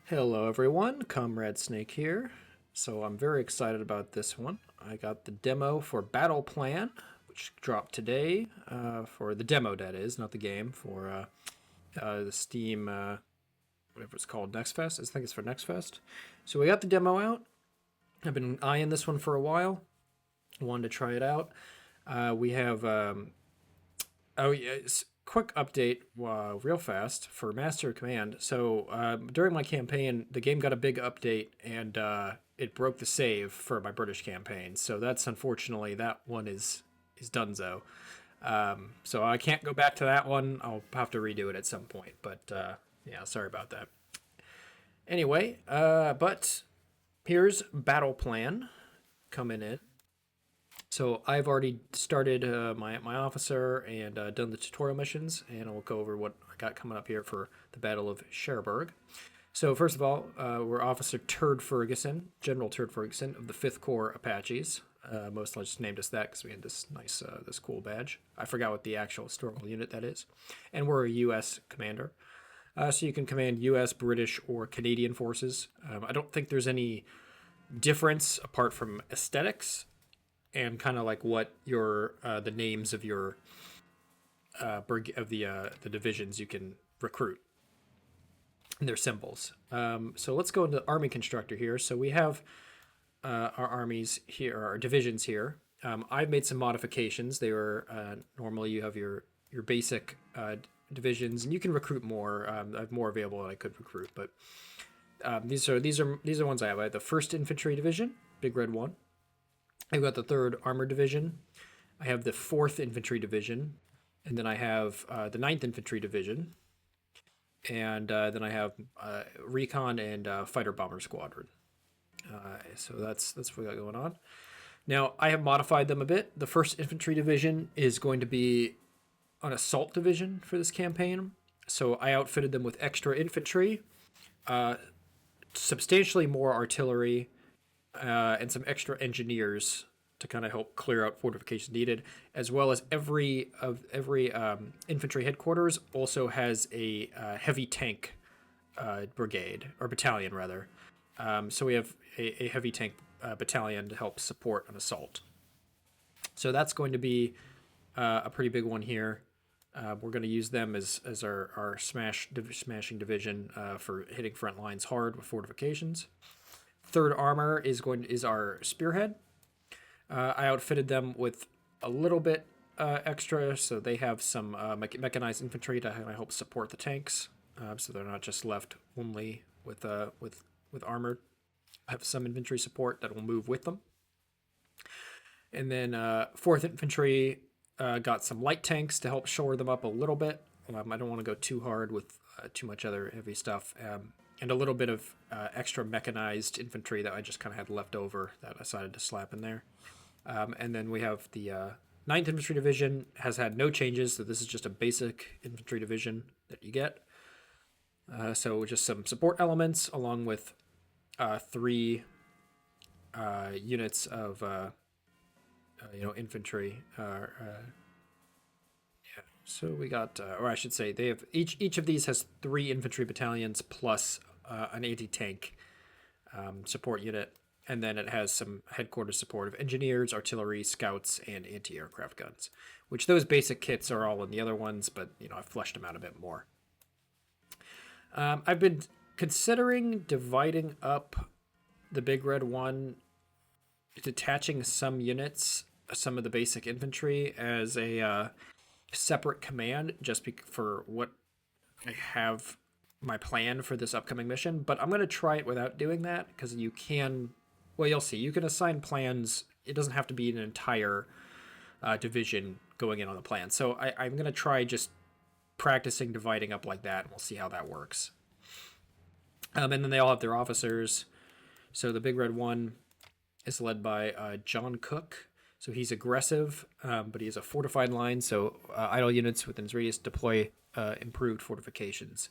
Hello everyone, Comrade Snake here. So I'm very excited about this one. I got the demo for Battleplan, which dropped today, for the demo that is, not the game, for the Steam, whatever it's called, Next Fest. I think it's for Next Fest. So we got the demo out. I've been eyeing this one for a while. Wanted to try it out. We have Oh yeah, quick update, real fast for Master Command. So during my campaign, the game got a big update and it broke the save for my British campaign. So that's unfortunately that one is donezo. So I can't go back to that one. I'll have to redo it at some point. But yeah, sorry about that. Anyway, but here's Battle Plan coming in. So I've already started my officer and done the tutorial missions, and I'll go over what I got coming up here for the Battle of Cherbourg. So first of all, we're Officer Turd Ferguson, General Turd Ferguson of the 5th Corps Apaches. Mostly just named us that because we had this nice, this cool badge. I forgot what the actual historical unit that is. And we're a U.S. commander. So you can command U.S., British, or Canadian forces. I don't think there's any difference apart from aesthetics and kind of like what your the names of your of the divisions you can recruit and their symbols. So let's go into Army Constructor here. So we have our armies here, our divisions here. I've made some modifications. They were normally you have your basic divisions, and you can recruit more. I have more available than I could recruit, but these are ones I have. I have the 1st Infantry Division, Big Red One. I've got the 3rd Armored Division. I have the 4th Infantry Division. And then I have the 9th Infantry Division. And then I have Recon and Fighter Bomber Squadron. So that's what we got going on. Now, I have modified them a bit. The 1st Infantry Division is going to be an assault division for this campaign. So I outfitted them with extra infantry, substantially more artillery, and some extra engineers to kind of help clear out fortifications needed, as well as every infantry headquarters also has a heavy tank brigade or battalion rather. So we have a heavy tank battalion to help support an assault. So that's going to be a pretty big one here. We're going to use them as our smashing division for hitting front lines hard with fortifications. 3rd Armor is our spearhead. I outfitted them with a little bit extra, so they have some mechanized infantry to help support the tanks, so they're not just left only with armored. I have some infantry support that will move with them. And then 4th Infantry got some light tanks to help shore them up a little bit. I don't want to go too hard with too much other heavy stuff. And a little bit of extra mechanized infantry that I just kind of had left over that I decided to slap in there. And then we have the 9th Infantry Division has had no changes, so this is just a basic infantry division that you get. So just some support elements along with 3 units of infantry. So we got, or I should say, they have each of these has 3 infantry battalions plus an anti-tank support unit, and then it has some headquarters support of engineers, artillery, scouts, and anti-aircraft guns. Which those basic kits are all in the other ones, but I've fleshed them out a bit more. I've been considering dividing up the Big Red One, detaching some units, some of the basic infantry as a separate command just for what I have my plan for this upcoming mission, but I'm going to try it without doing that because you can, well, you'll see, you can assign plans. It doesn't have to be an entire division going in on the plan. So I'm going to try just practicing dividing up like that, and we'll see how that works. And then they all have their officers. So the Big Red One is led by John Cook. So he's aggressive, but he has a fortified line, so idle units within his radius deploy improved fortifications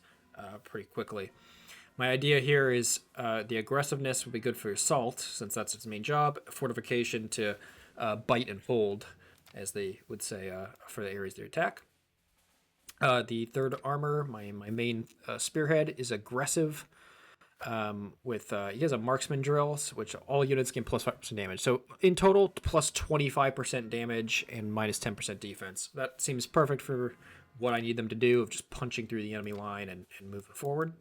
pretty quickly. My idea here is the aggressiveness would be good for assault, since that's its main job. Fortification to bite and hold, as they would say, for the areas they attack. The 3rd Armor, my main spearhead, is aggressive. With he has a marksman drills, which all units gain plus 5% damage. So in total, plus 25% damage and minus 10% defense. That seems perfect for what I need them to do of just punching through the enemy line and moving forward.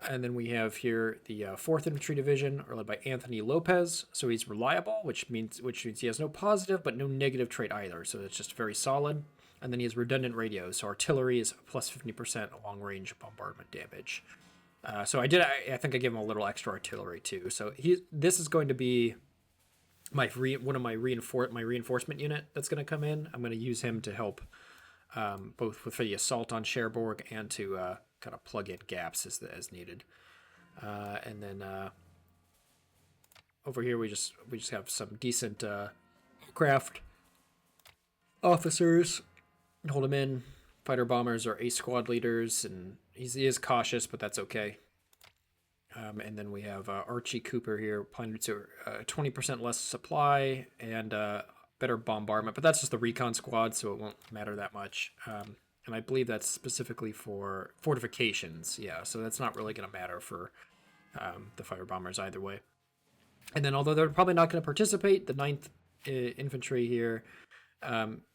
And then we have here the 4th Infantry Division, are led by Anthony Lopez. So he's reliable, which means he has no positive but no negative trait either. So it's just very solid. And then he has redundant radios. So artillery is plus 50% long range bombardment damage. So I think I gave him a little extra artillery too. So this is going to be my reinforcement unit that's going to come in. I'm going to use him to help both with the assault on Cherbourg and to kind of plug in gaps as needed. And then over here we just have some decent craft officers. Hold him in. Fighter bombers are ace squad leaders, and he is cautious, but that's okay. And then we have Archie Cooper here, planning to 20% less supply and better bombardment, but that's just the recon squad, so it won't matter that much. And I believe that's specifically for fortifications, yeah, so that's not really going to matter for the fighter bombers either way. And then, although they're probably not going to participate, the 9th Infantry here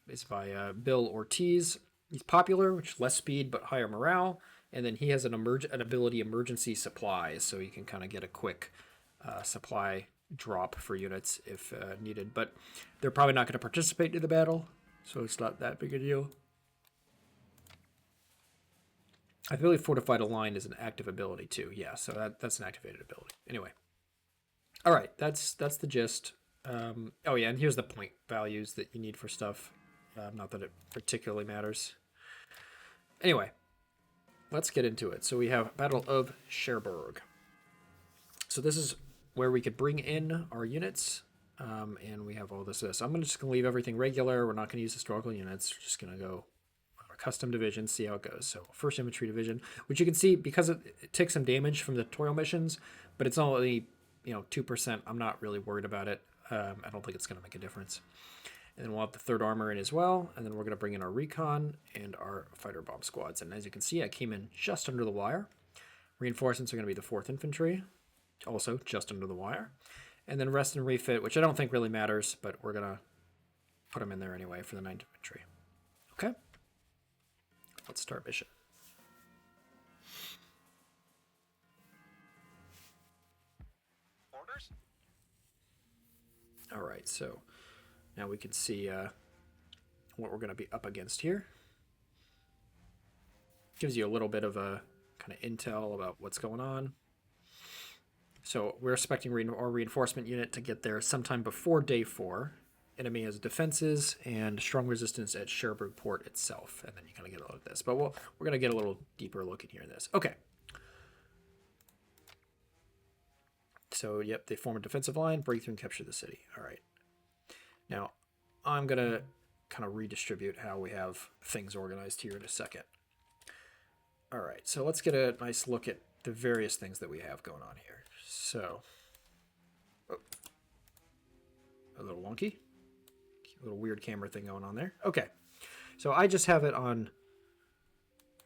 is by Bill Ortiz. He's popular, which is less speed but higher morale. And then he has an ability emergency supplies, so you can kind of get a quick supply drop for units if needed. But they're probably not going to participate in the battle, so it's not that big a deal. I believe Fortified a Line is an active ability too. Yeah, so that's an activated ability. Anyway. All right, that's the gist. Oh yeah, and here's the point values that you need for stuff. Not that it particularly matters. Anyway, let's get into it. So we have Battle of Cherbourg. So this is where we could bring in our units, and we have all this. I'm just going to leave everything regular. We're not going to use historical units. We're just going to go our custom division, see how it goes. So 1st Infantry Division, which you can see because it takes some damage from the tutorial missions, but it's only 2%. I'm not really worried about it. I don't think it's going to make a difference. And then we'll have the 3rd Armor in as well. And then we're going to bring in our recon and our fighter bomb squads. And as you can see, I came in just under the wire. Reinforcements are going to be the 4th Infantry, also just under the wire. And then rest and refit, which I don't think really matters, but we're going to put them in there anyway for the 9th Infantry. Okay? Let's start mission. Orders? All right, so now we can see what we're going to be up against here. Gives you a little bit of a kind of intel about what's going on. So we're expecting our reinforcement unit to get there sometime before day 4. Enemy has defenses and strong resistance at Cherbourg port itself, and then you kind of get a look at this. But we're going to get a little deeper look in here in this. Okay. So, yep, they form a defensive line, break through and capture the city. All right. Now, I'm going to kind of redistribute how we have things organized here in a second. All right, so let's get a nice look at the various things that we have going on here. So, a little wonky. A little weird camera thing going on there. Okay, so I just have it on,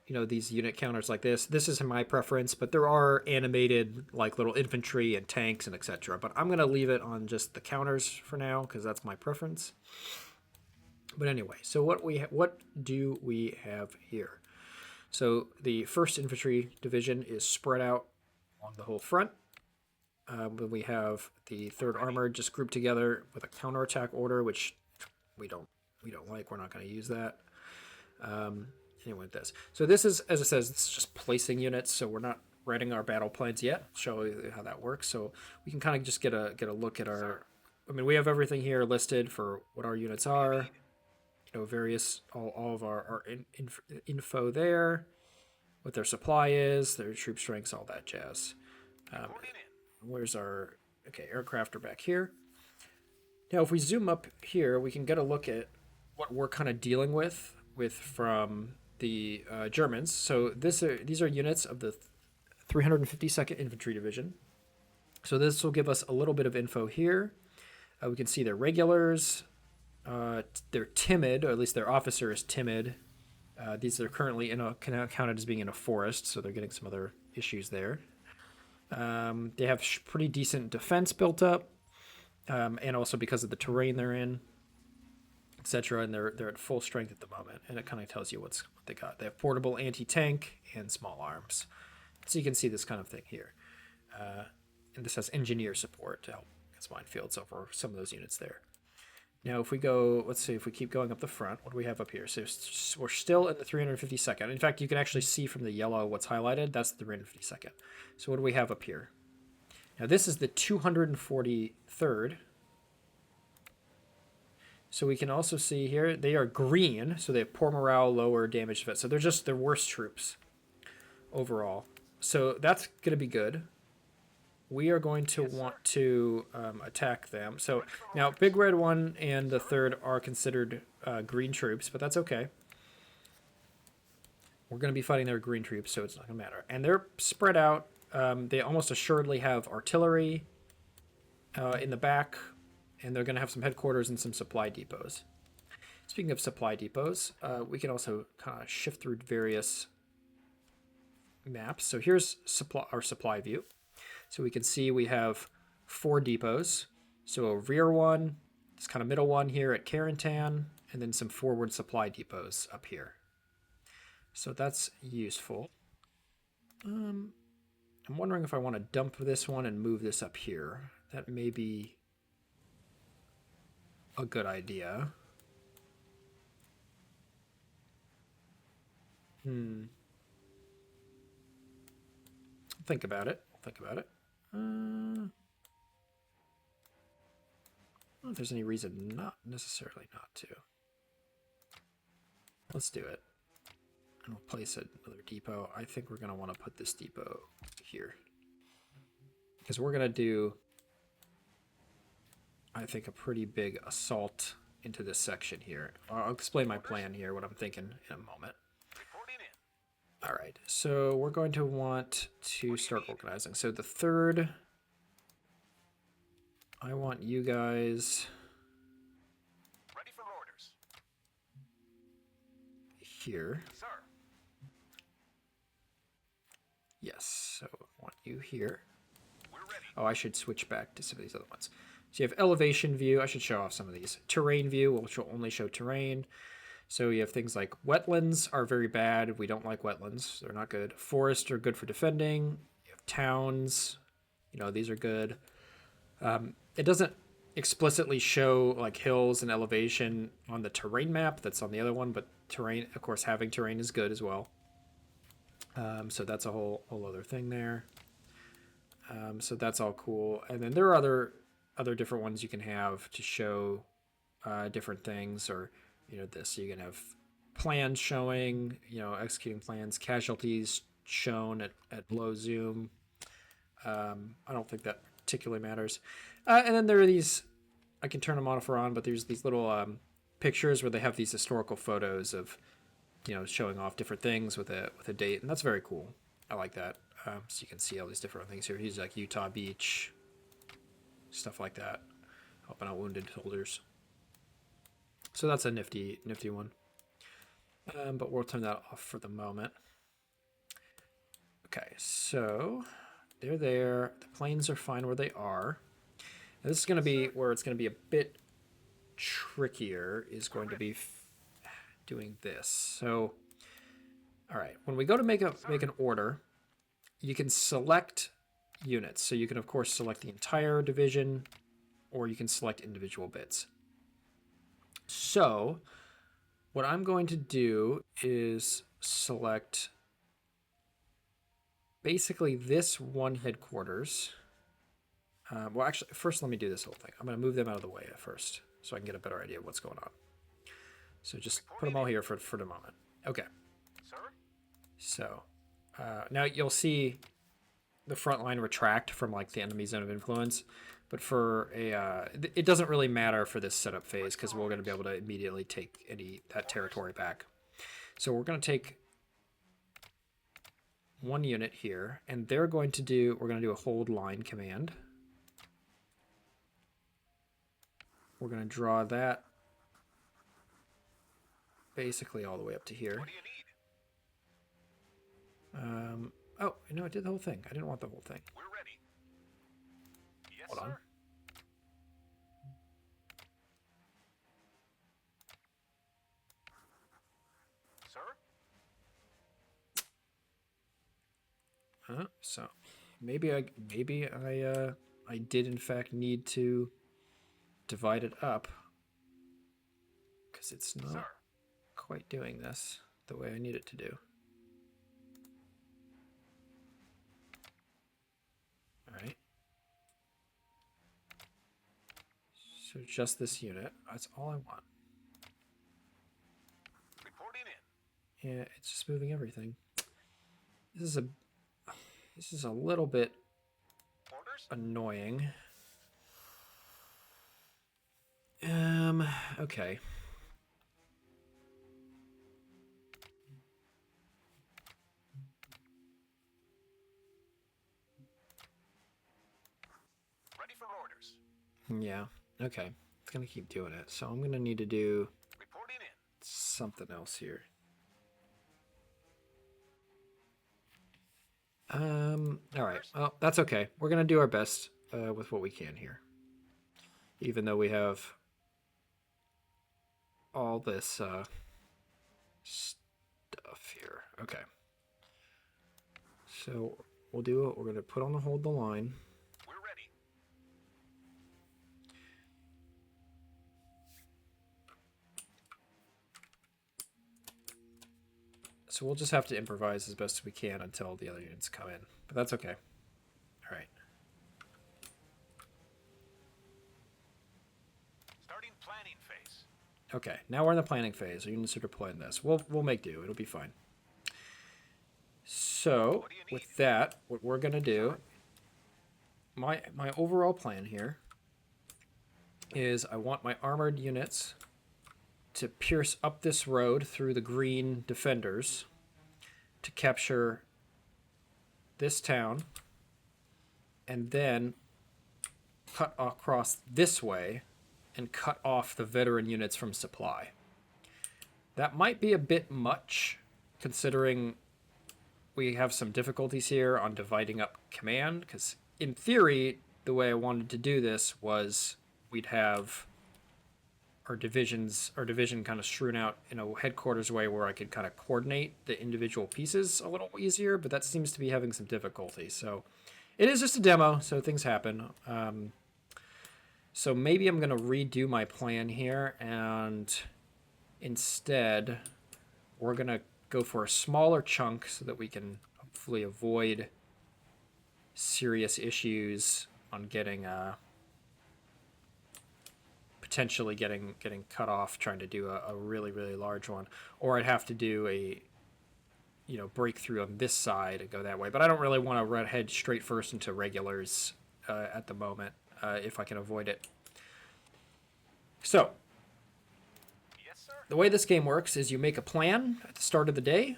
these unit counters like this. This is my preference, but there are animated like little infantry and tanks and etc. But I'm going to leave it on just the counters for now because that's my preference. But anyway, so what do we have here? So the 1st Infantry Division is spread out along the whole front. But we have the 3rd Armored just grouped together with a counterattack order, which we don't like. We're not going to use that. Anyway, with this. So this is, as it says, it's just placing units. So we're not writing our battle plans yet. I'll show you how that works. So we can kind of just get a look at our. I mean, we have everything here listed for what our units are. Various all of our info there, what their supply is, their troop strengths, all that jazz. Where's our aircraft are back here. Now, if we zoom up here, we can get a look at what we're kind of dealing with from the Germans. So these are units of the 352nd Infantry Division. So this will give us a little bit of info here. We can see their regulars. They're timid, or at least their officer is timid. These are currently counted as being in a forest, so they're getting some other issues there. They have pretty decent defense built up, and also because of the terrain they're in, etc. And they're at full strength at the moment, and it kind of tells you what they got. They have portable anti-tank and small arms, so you can see this kind of thing here. And this has engineer support to help against minefields over some of those units there. Now, if we go, let's see, if we keep going up the front, what do we have up here? So we're still in the 352nd. In fact, you can actually see from the yellow what's highlighted. That's the 352nd. So what do we have up here? Now, this is the 243rd. So we can also see here, they are green. So they have poor morale, lower damage defense. So they're worse troops overall. So that's going to be good. We are going to want to attack them. So now Big Red 1 and the 3rd are considered green troops, but that's okay. We're going to be fighting their green troops, so it's not going to matter. And they're spread out. They almost assuredly have artillery in the back, and they're going to have some headquarters and some supply depots. Speaking of supply depots, we can also kind of shift through various maps. So here's our supply view. So we can see we have 4 depots. So a rear one, this kind of middle one here at Carentan, and then some forward supply depots up here. So that's useful. I'm wondering if I want to dump this one and move this up here. That may be a good idea. Think about it. I don't know if there's any reason not necessarily not to. Let's do it. And we'll place another depot. I think we're going to want to put this depot here. Because we're going to do, I think, a pretty big assault into this section here. I'll explain my plan here, what I'm thinking in a moment. All right, so we're going to want to start organizing. So the 3rd, I want you guys ready for orders. Here. Sir. Yes, so I want you here. We're ready. Oh, I should switch back to some of these other ones. So you have elevation view. I should show off some of these. Terrain view, which will only show terrain. So you have things like wetlands are very bad. We don't like wetlands. They're not good. Forests are good for defending. You have towns. These are good. It doesn't explicitly show like hills and elevation on the terrain map. That's on the other one. But terrain, of course, having terrain is good as well. So that's a whole other thing there. So that's all cool. And then there are other different ones you can have to show different things, or this. You can have plans showing, executing plans, casualties shown at low zoom. I don't think that particularly matters. And then there are these, I can turn them off or on, but there's these little pictures where they have these historical photos of, showing off different things with a date, and that's very cool. I like that. So you can see all these different things here. He's like Utah Beach, stuff like that, helping out wounded soldiers. So that's a nifty one. But we'll turn that off for the moment. Okay, so they're there. The planes are fine where they are. Now this is going to be where it's going to be a bit trickier, is going to be doing this. So, all right, when we go to make an order, you can select units. So you can, of course, select the entire division, or you can select individual bits. So what I'm going to do is select basically this one headquarters. Well, actually, first let me do this whole thing. I'm going to move them out of the way at first so I can get a better idea of what's going on. So just put them all here for the moment. Okay. Sir? So now you'll see the front line retract from like the enemy zone of influence. But for it doesn't really matter for this setup phase because we're going to be able to immediately take that territory back. So we're going to take one unit here, and we're going to do a hold line command. We're going to draw that basically all the way up to here. What do you need? Oh, no, it did the whole thing. I didn't want the whole thing. We're ready. Yes, Hold on. sir. Sir? So maybe I did in fact need to divide it up because it's not Sir. quite doing this the way I need it to do. All right. So just this unit. That's all I want. Reporting in. Yeah, it's just moving everything. This is a little bit Orders? annoying. Okay. Ready for orders. Yeah, okay. It's gonna keep doing it. So I'm gonna need to do Reporting in. something else here. All right. Well, that's okay. We're gonna do our best with what we can here, even though we have all this stuff here. Okay. So we'll do it. We're gonna put on the hold the line. We're ready. So we'll just have to improvise as best we can until the other units come in, but that's okay. All right. Starting planning phase. Okay, now we're in the planning phase. Our units are deploying this. We'll make do. It'll be fine. So What do you need? with that, what we're gonna do, my overall plan here is I want my armored units to pierce up this road through the green defenders to capture this town and then cut across this way and cut off the veteran units from supply. That might be a bit much considering we have some difficulties here on dividing up command, because in theory the way I wanted to do this was we'd have our division kind of strewn out in a headquarters way where I could kind of coordinate the individual pieces a little easier, but that seems to be having some difficulty. So it is just a demo, so things happen. So maybe I'm going to redo my plan here, and instead we're going to go for a smaller chunk so that we can hopefully avoid serious issues on getting potentially getting cut off trying to do a really large one, or I'd have to do a breakthrough on this side and go that way. But I don't really want to head straight first into regulars at the moment if I can avoid it. So Yes, sir. the way this game works is you make a plan at the start of the day,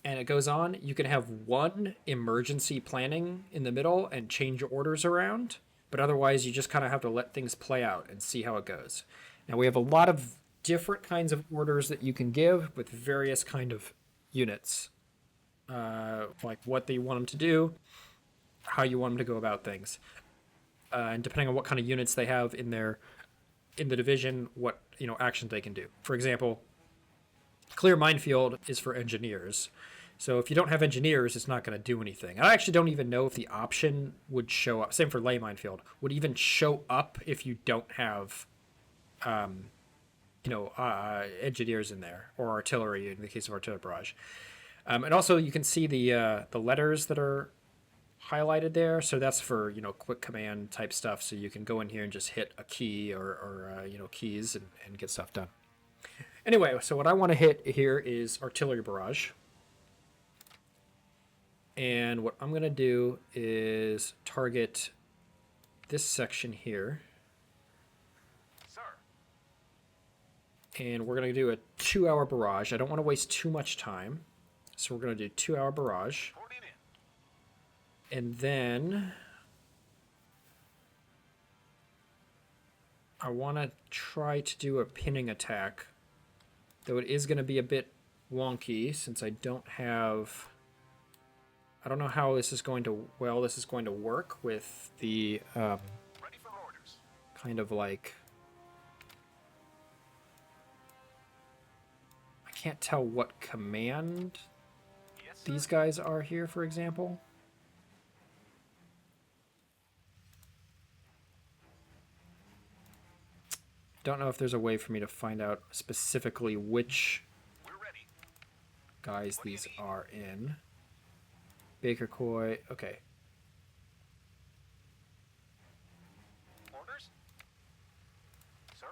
and it goes on. You can have one emergency planning in the middle and change your orders around, but otherwise you just kind of have to let things play out and see how it goes. Now we have a lot of different kinds of orders that you can give with various kind of units, like what they want them to do, how you want them to go about things, and depending on what kind of units they have in the division, what actions they can do. For example, clear minefield is for engineers. So if you don't have engineers, it's not going to do anything. I actually don't even know if the option would show up. Same for lay minefield. Would even show up if you don't have, engineers in there, or artillery in the case of artillery barrage. And also you can see the letters that are highlighted there. So that's for quick command type stuff. So you can go in here and just hit a key or keys and get stuff done. Anyway, so what I want to hit here is artillery barrage. And what I'm going to do is target this section here. Sir. And we're going to do a 2-hour barrage. I don't want to waste too much time. So we're going to do 2-hour barrage. Reporting in. And then I want to try to do a pinning attack Though it is going to be a bit wonky since I don't know how this is going to work with the Ready for orders. kind of like, I can't tell what command Yes, sir. these guys are here, for example. Don't know if there's a way for me to find out specifically which We're ready. guys What do you these need? are in. Baker Coy, okay. Orders? Sir?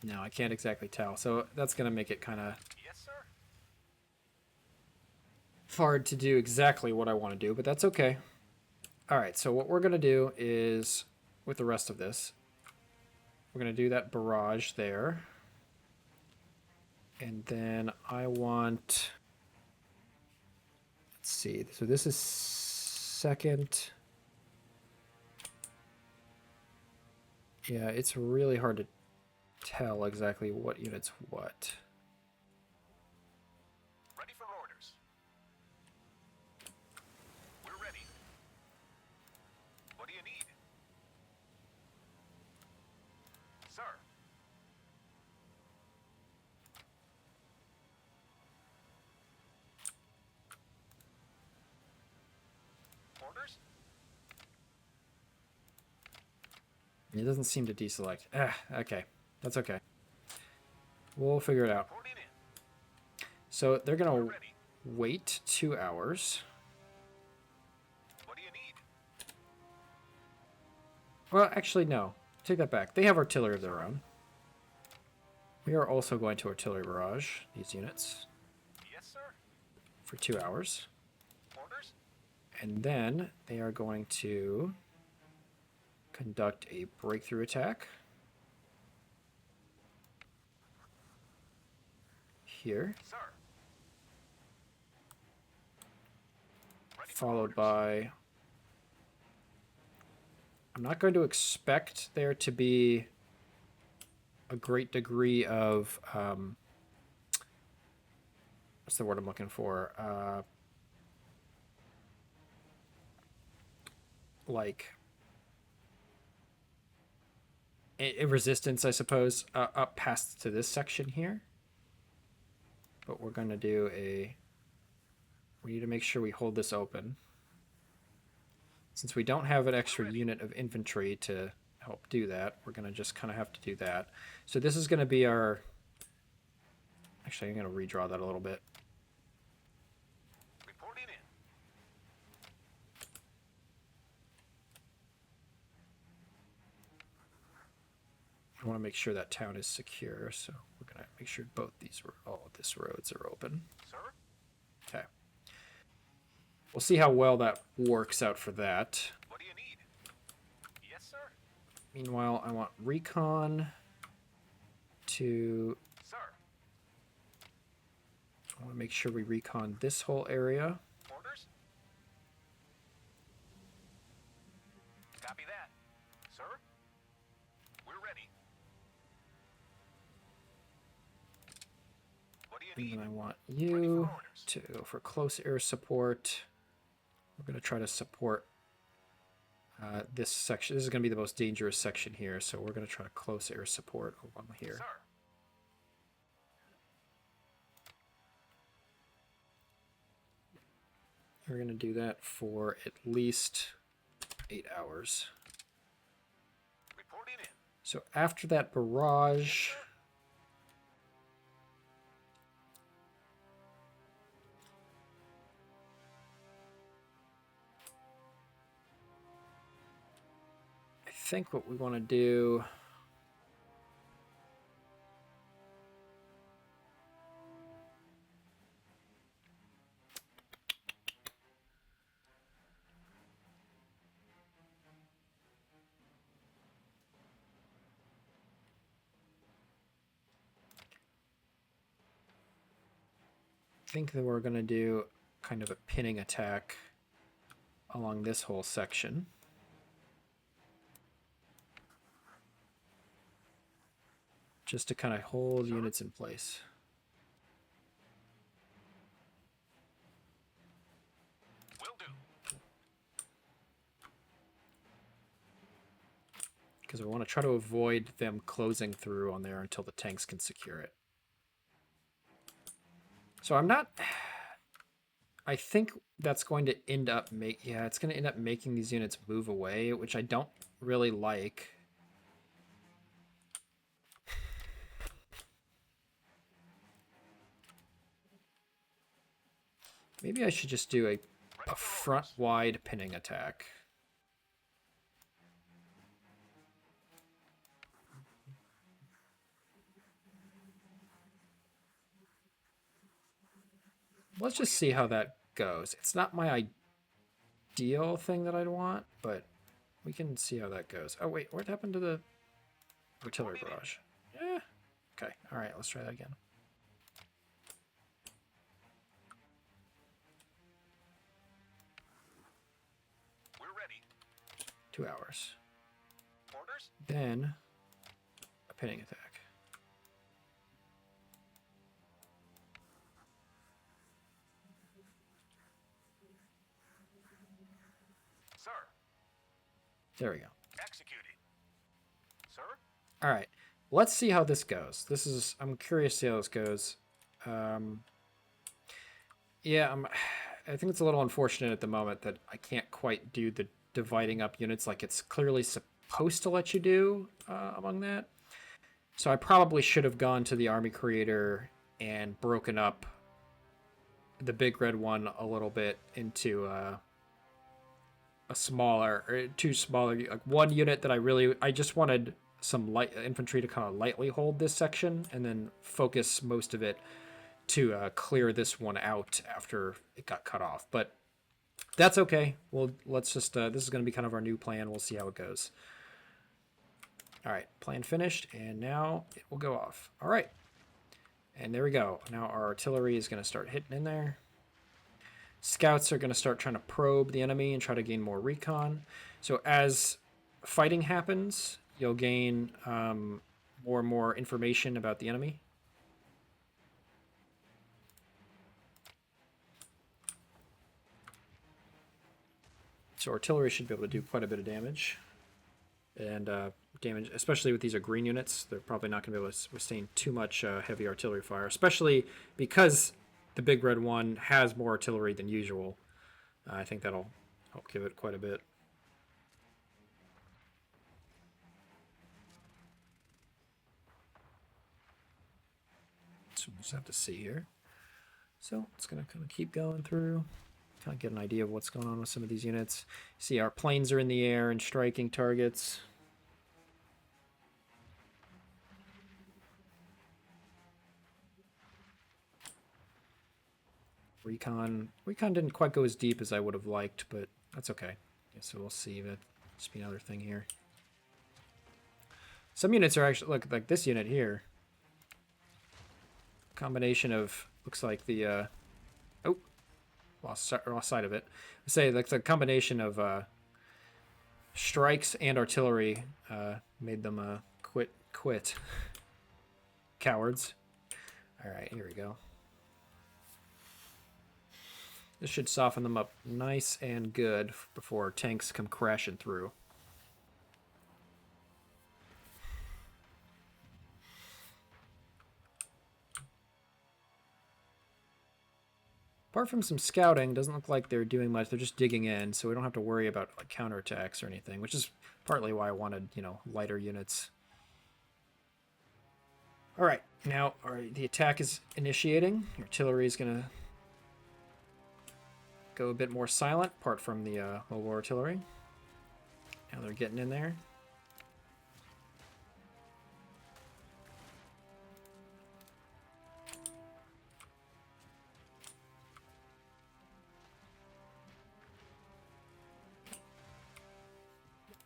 No, I can't exactly tell. So that's going to make it kind of Yes, sir. hard to do exactly what I want to do, but that's okay. All right, so what we're going to do is, with the rest of this, we're going to do that barrage there. And then I want, let's see, so this is second. Yeah, it's really hard to tell exactly what unit's what. Ready for orders. We're ready. What do you need? Sir. Orders? It doesn't seem to deselect. Okay. That's okay. We'll figure it out. Reporting in. So they're We're going to ready. wait 2 hours. What do you need? Well, actually, no. Take that back. They have artillery of their own. We are also going to artillery barrage these units Yes, sir. for 2 hours. Orders? And then they are going to conduct a breakthrough attack here, Sir. Ready for followed orders. by... I'm not going to expect there to be a great degree of... what's the word I'm looking for? Like... a resistance, I suppose, up past to this section here. But we're going to do a... We need to make sure we hold this open. Since we don't have an extra unit of infantry to help do that, we're going to just kind of have to do that. So this is going to be our... Actually, I'm going to redraw that a little bit. Reporting in. I want to make sure that town is secure, so we're going to make sure both these, all of these roads are open. Sir? Okay. We'll see how well that works out for that. What do you need? Yes, sir. Meanwhile, I want recon to... Sir. I want to make sure we recon this whole area. Orders? Copy that. Sir? We're ready. What do you And need? then I want Ready for you orders. to go for close air support. We're going to try to support this section. This is going to be the most dangerous section here, so we're going to try to close air support along here. Sir. We're going to do that for at least 8 hours. Reporting in. So after that barrage... I think what we want to do... I think that we're going to do kind of a pinning attack along this whole section. Just to kind of hold units in place. Will do. Because we want to try to avoid them closing through on there until the tanks can secure it. So I'm not... I think that's going to end up it's going to end up making these units move away, which I don't really like. Maybe I should just do a front-wide pinning attack. Let's just see how that goes. It's not my ideal thing that I'd want, but we can see how that goes. Oh, wait, what happened to the artillery barrage? Yeah. Okay, all right, let's try that again. We're ready. 2 hours. Orders? Then a pinning attack. Sir. There we go. Executing. Sir? All right, let's see how this goes. I'm curious to see how this goes. Yeah, I think it's a little unfortunate at the moment that I can't quite do the dividing up units like it's clearly supposed to let you do among that. So I probably should have gone to the army creator and broken up the big red one a little bit into a smaller, or two smaller, like one unit that I just wanted some light infantry to kind of lightly hold this section and then focus most of it to clear this one out after it got cut off. But that's okay. Well, let's just, this is going to be kind of our new plan. We'll see how it goes. All right, plan finished, and now it will go off. All right, and there we go. Now our artillery is going to start hitting in there. Scouts are going to start trying to probe the enemy and try to gain more recon. So as fighting happens, you'll gain more and more information about the enemy. So artillery should be able to do quite a bit of damage. And damage, especially with these are green units, they're probably not going to be able to withstand too much heavy artillery fire, especially because the big red one has more artillery than usual. I think that'll help give it quite a bit. So we'll just have to see here. So it's going to kind of keep going through, kind of get an idea of what's going on with some of these units. See, our planes are in the air and striking targets. Recon didn't quite go as deep as I would have liked, but that's okay. Yeah, so we'll see. That just be another thing here. Some units are actually, look, like this unit here. Combination of, looks like the, oh, lost sight of it. I say that's a combination of strikes and artillery made them quit. Cowards. All right, here we go. This should soften them up nice and good before tanks come crashing through. Apart from some scouting, doesn't look like they're doing much. They're just digging in, so we don't have to worry about like counterattacks or anything, which is partly why I wanted, you know, lighter units. All right, now the attack is initiating. Artillery is going to go a bit more silent, apart from the mobile artillery. Now they're getting in there.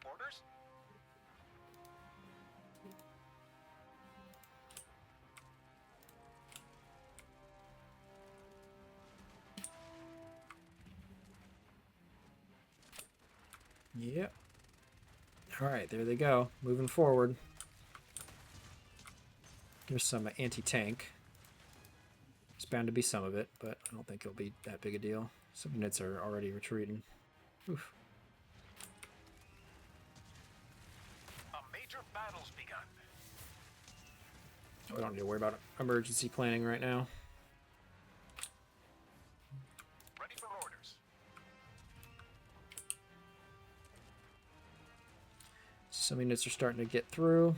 Orders? Yep. All right, there they go. Moving forward. There's some anti-tank. There's bound to be some of it, but I don't think it'll be that big a deal. Some units are already retreating. Oof. A major battle's begun. So I don't need to worry about emergency planning right now. Ready for orders. Some units are starting to get through.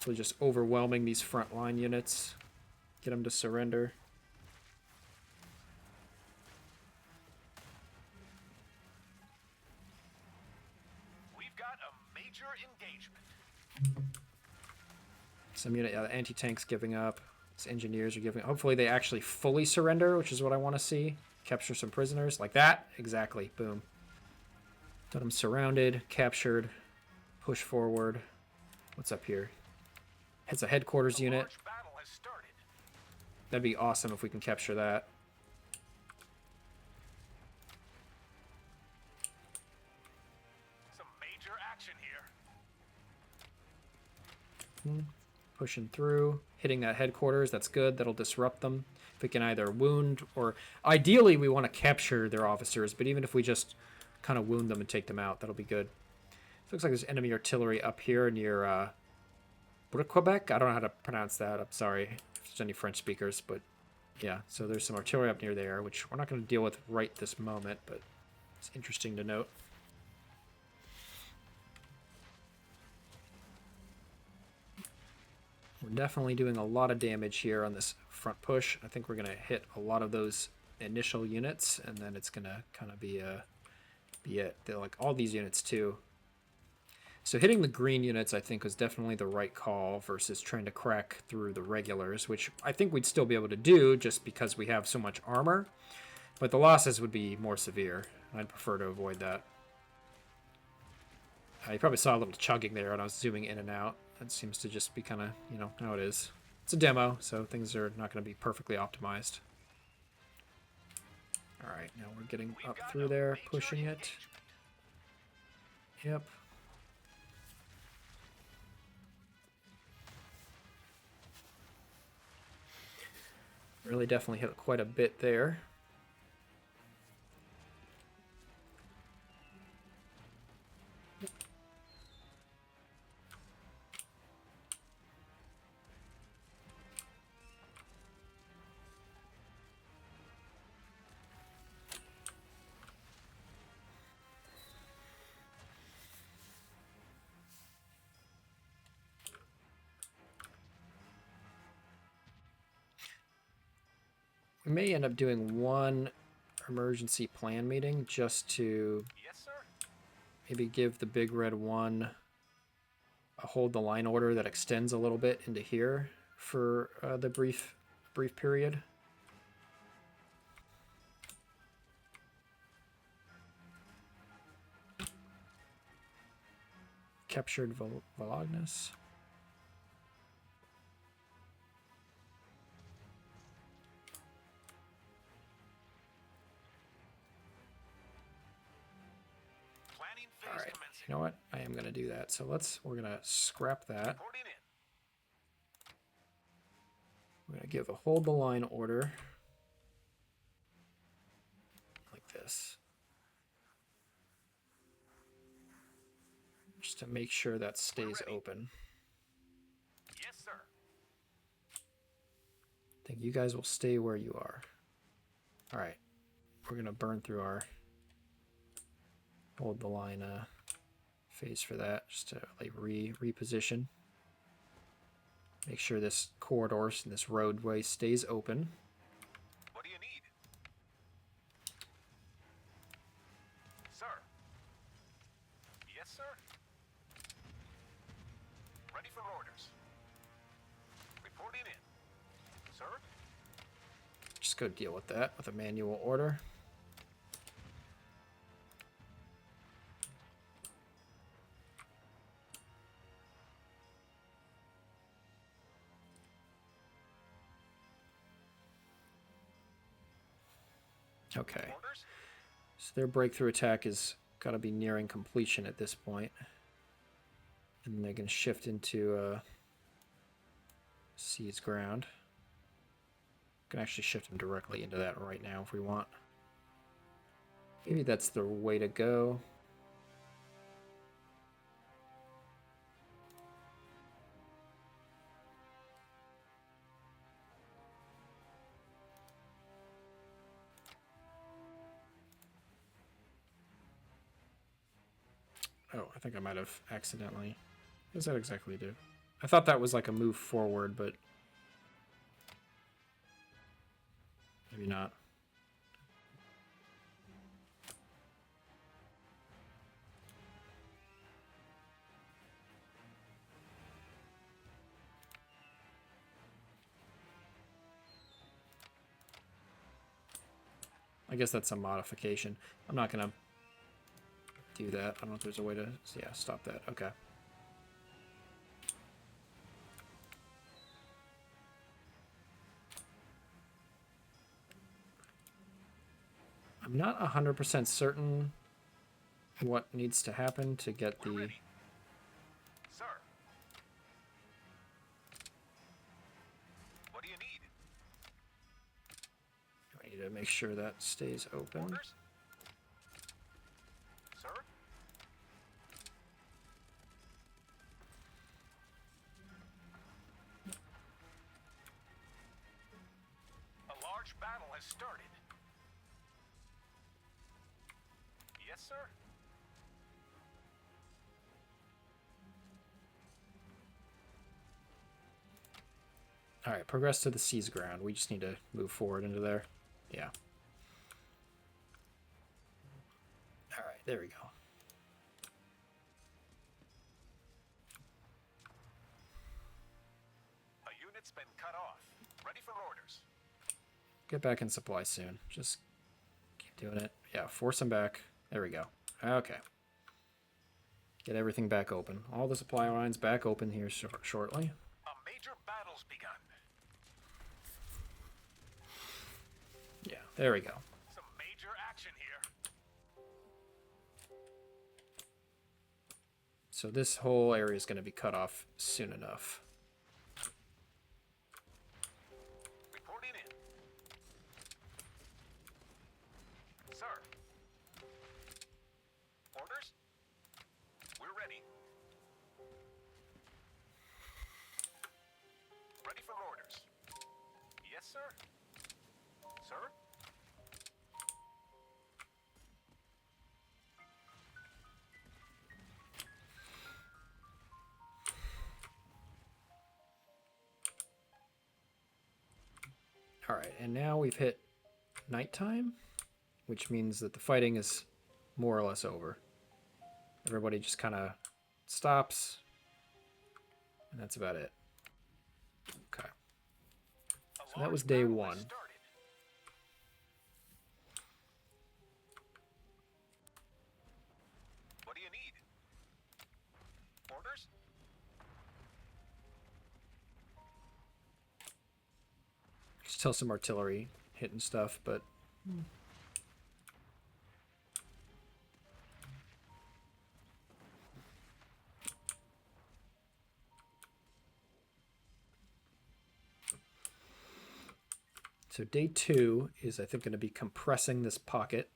So just overwhelming these frontline units. Get them to surrender. We've got a major engagement. Some unit, yeah, the anti-tank's giving up. These engineers are giving up. Hopefully they actually fully surrender, which is what I want to see. Capture some prisoners. Like that. Exactly. Boom. Got them surrounded, captured, push forward. What's up here? It's a headquarters unit. Large battle has started. That'd be awesome if we can capture that. Some major action here. Pushing through, hitting that headquarters. That's good. That'll disrupt them. If we can either wound or... Ideally, we want to capture their officers, but even if we just kind of wound them and take them out, that'll be good. Looks like there's enemy artillery up here near Quebec. I don't know how to pronounce that. I'm sorry if there's any French speakers, but yeah. So there's some artillery up near there, which we're not going to deal with right this moment, but it's interesting to note. We're definitely doing a lot of damage here on this front push. I think we're going to hit a lot of those initial units, and then it's going to kind of be it. They're like all these units too. So hitting the green units, I think, was definitely the right call versus trying to crack through the regulars, which I think we'd still be able to do just because we have so much armor. But the losses would be more severe. I'd prefer to avoid that. You probably saw a little chugging there when I was zooming in and out. That seems to just be kind of, you know, how it is. It's a demo, so things are not going to be perfectly optimized. All right, now we're getting up through there, pushing it. Yep. Really definitely hit quite a bit there. We may end up doing one emergency plan meeting just to Yes, sir. maybe give the big red one a hold the line order that extends a little bit into here for the brief period. Captured Volognas. Planning phase All right, commencing. you know what? I am going to do that. So we're going to scrap that. Reporting in. We're going to give a hold the line order like this. Just to make sure that stays open. Yes, sir. I think you guys will stay where you are. All right, we're going to burn through our hold the line phase for that, just to like reposition. Make sure this corridor and this roadway stays open. What do you need? Sir. Yes, sir. Ready for orders. Reporting in. Sir? Just go deal with that with a manual order. Okay. Orders? So their breakthrough attack is got to be nearing completion at this point. And they can shift into Sea's ground. Can actually shift them directly into that right now if we want. Maybe that's the way to go. Oh, I think I might have accidentally. What does that exactly do? I thought that was like a move forward, but maybe not. I guess that's a modification. I'm not gonna do that. I don't know if there's a way to, yeah, stop that. Okay. I'm not 100% certain what needs to happen to get We're the... ready. Sir. What do you need? I need to make sure that stays open. Orders? Sir? A large battle has started. Yes, sir? Alright, progress to the Sea's ground. We just need to move forward into there. Yeah. Alright, there we go. A unit's been cut off. Ready for orders. Get back in supply soon. Just keep doing it. Yeah, force them back. There we go. Okay. Get everything back open. All the supply lines back open here shortly. A major battle's begun. Yeah, there we go. Some major action here. So this whole area is going to be cut off soon enough. Reporting in. Sir. Orders? We're ready. Ready for orders. Yes, sir? Sir? Alright, and now we've hit nighttime, which means that the fighting is more or less over. Everybody just kind of stops, and that's about it. Okay. So that was day one. What do you need? Orders? Still some artillery hitting stuff, but so day two is, I think, going to be compressing this pocket.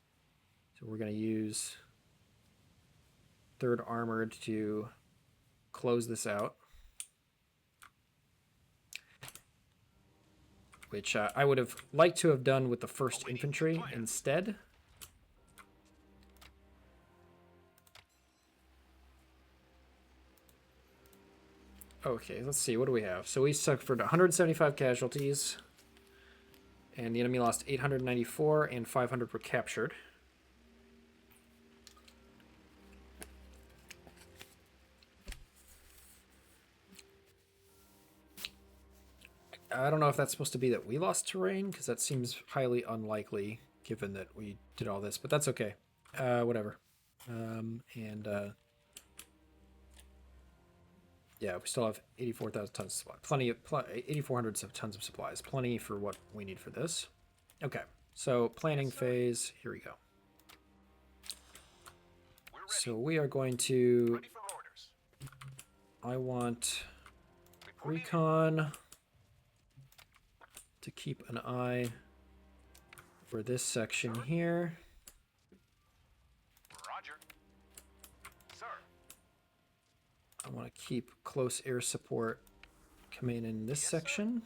So we're going to use 3rd Armored to close this out, which I would have liked to have done with the 1st Infantry instead. Okay, let's see. What do we have? So we suffered 175 casualties, and the enemy lost 894, and 500 were captured. I don't know if that's supposed to be that we lost terrain, because that seems highly unlikely, given that we did all this, but that's okay. Whatever. Yeah, we still have 84,000 tons of supply. 8,400 tons of supplies. Plenty for what we need for this. Okay, So planning phase, here we go. We're ready. So we are going to, Ready for orders. I want Reporting in. recon to keep an eye for this section here. Roger. Sir. I want to keep close air support coming in this Yes, sir. section.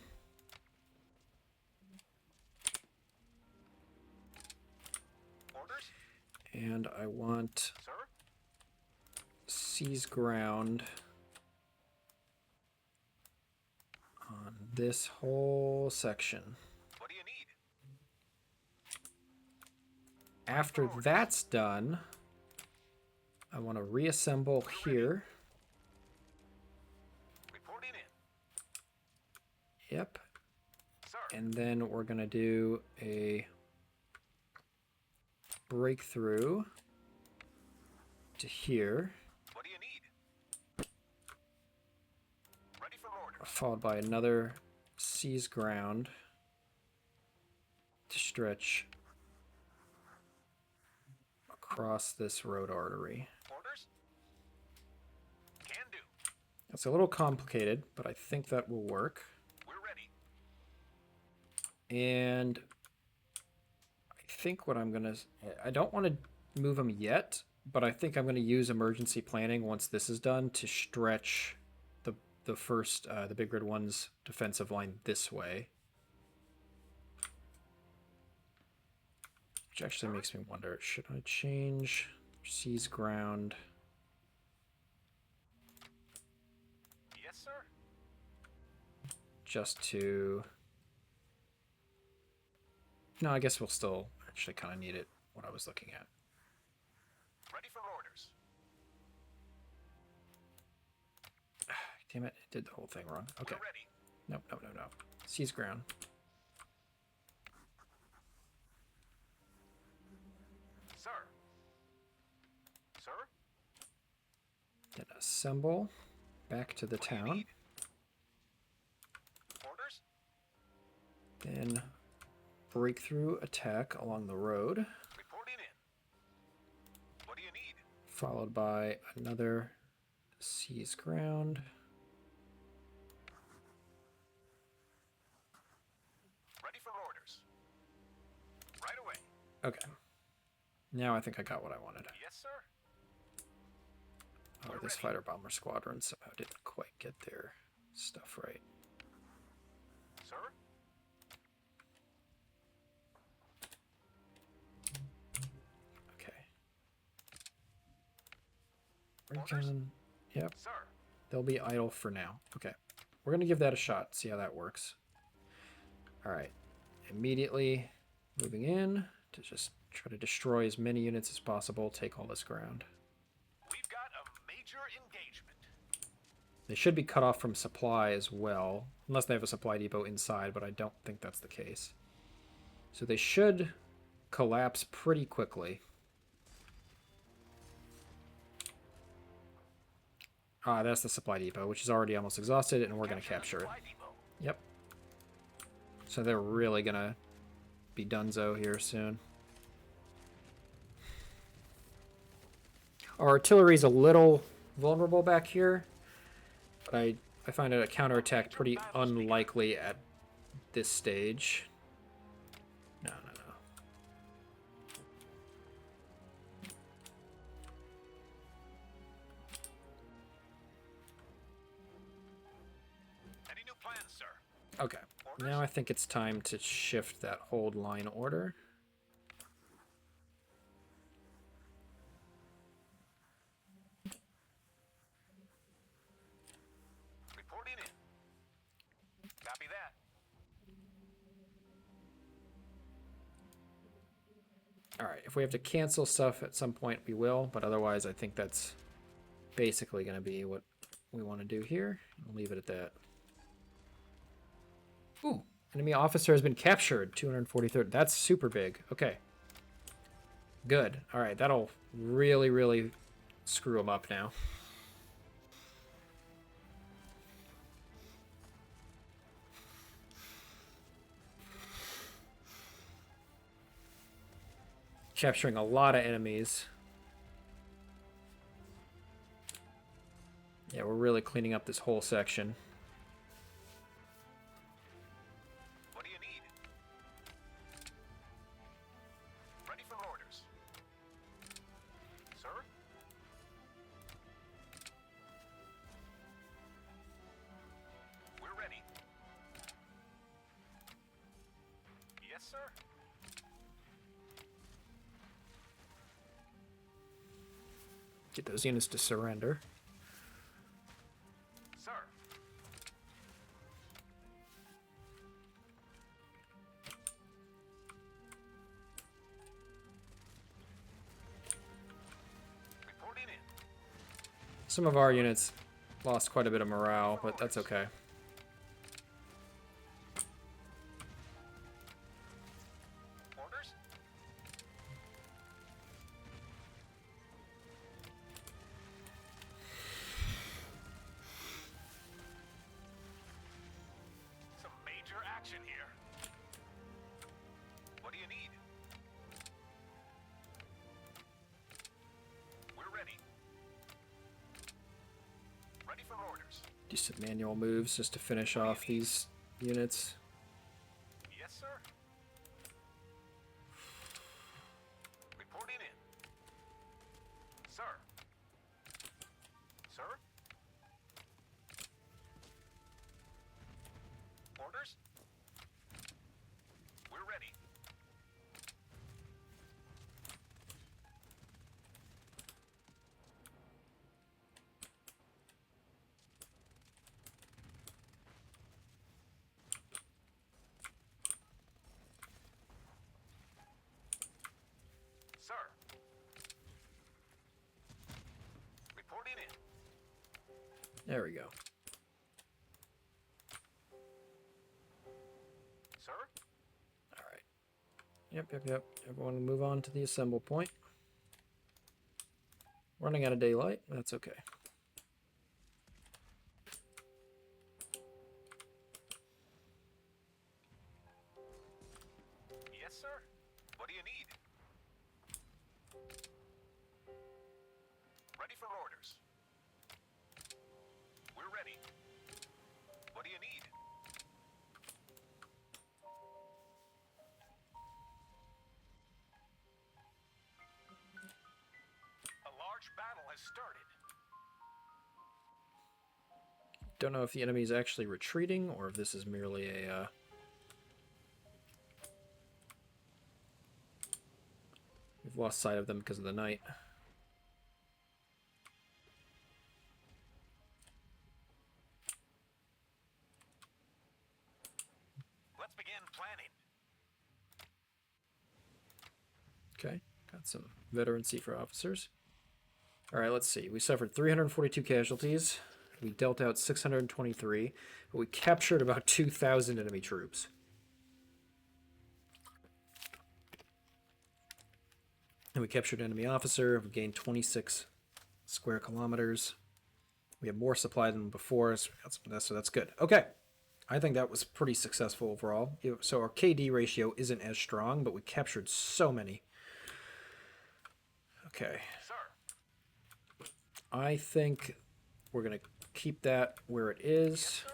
Orders. And I want Sir. seize ground on this whole section. What do you need? After that's done, I want to reassemble here. Reporting in. Yep. Sir. And then we're going to do a breakthrough to here, What do you need? Ready for orders. followed by another seize ground to stretch across this road artery. Orders. Can do. It's a little complicated, but I think that will work. We're ready. And I think what I'm going to... I don't want to move them yet, but I think I'm going to use emergency planning once this is done to stretch the first, the Big Red One's defensive line this way. Which actually makes me wonder, should I change seize ground? Yes, sir. Just to... No, I guess we'll still actually kind of need it, what I was looking at. Ready for orders. Damn it, it did the whole thing wrong. Okay. We're ready. Nope, no, no, no. Seize ground. Sir. Sir. Then assemble back to the What do you town. need? Orders. Then breakthrough attack along the road, Reporting in. What do you need? followed by another seize ground. Ready for orders. Right away. Okay. Now I think I got what I wanted. Yes, sir. Oh, this fighter bomber squadron somehow didn't quite get their stuff right. Sir. Okay. Recon. Yep. Sir. They'll be idle for now. Okay. We're going to give that a shot, see how that works. All right. Immediately moving in to just try to destroy as many units as possible, take all this ground. We've got a major engagement. They should be cut off from supply as well, unless they have a supply depot inside, but I don't think that's the case. So they should collapse pretty quickly. Ah, that's the supply depot, which is already almost exhausted, and we're going to capture it. Supply depot. Yep. So they're really going to be donezo here soon. Our artillery's a little vulnerable back here, but I find a counterattack pretty unlikely at this stage. No, no, no. Any new plans, sir? Okay. Now I think it's time to shift that hold line order. Reporting in. Copy that. Alright, if we have to cancel stuff at some point, we will, but otherwise I think that's basically going to be what we want to do here. We'll leave it at that. Ooh, enemy officer has been captured, 243rd. That's super big. Okay. Good. Alright, that'll really, really screw them up now. capturing a lot of enemies. Yeah, we're really cleaning up this whole section. What do you need? Ready for orders. Sir? We're ready. Yes, sir. Get those units to surrender. Sir. Reporting in. Some of our units lost quite a bit of morale, but that's okay. Orders? Some major action here. What do you need? We're ready. Ready for orders. Do some manual moves just to finish off these units. Yes, sir. Reporting in. Sir. Sir? Orders? We're ready. Sir. Reporting in. There we go. Sir? All right. Yep. Everyone move on to the assemble point. Running out of daylight. That's okay. Yes, sir. What do you need? Ready for orders. We're ready. What do you need? A large battle has started. Don't know if the enemy is actually retreating or if this is merely a we've lost sight of them because of the night. Let's begin planning. Okay, got some veterancy for officers. All right, let's see. We suffered 342 casualties. We dealt out 623, but we captured about 2,000 enemy troops. And we captured an enemy officer. We gained 26 square kilometers. We have more supply than before, so that's good. Okay, I think that was pretty successful overall. So our KD ratio isn't as strong, but we captured so many. Okay. Sir. I think we're going to keep that where it is. Yes,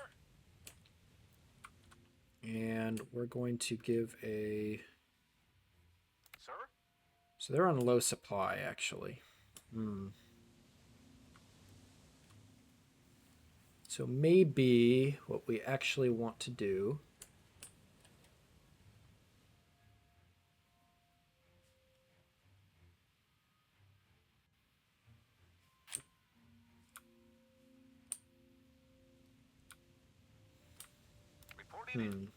sir. And we're going to give a... Sir? So they're on low supply, actually. So maybe what we actually want to do... Reporting in.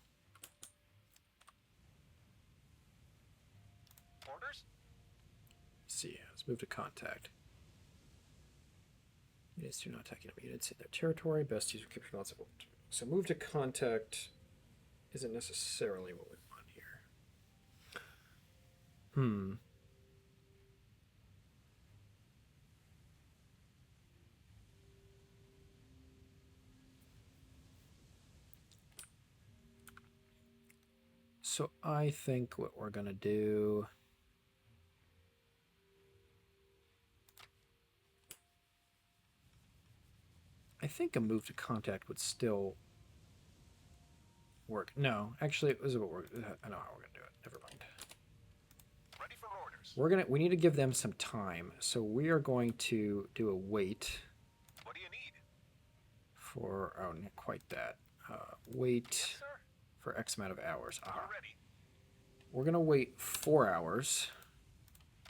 Orders? Let's see, let's move to contact. Units do not attack enemy units in their territory. Best user capture lots of. So move to contact isn't necessarily what we want here. So I think what we're gonna do I think a move to contact would still work. No, actually, it was what we're. I know how we're gonna do it. Never mind. Ready for orders. We need to give them some time, so we are going to do a wait What do you need? for not quite that. Wait Yes, sir. for X amount of hours. We're ready. We're gonna wait 4 hours,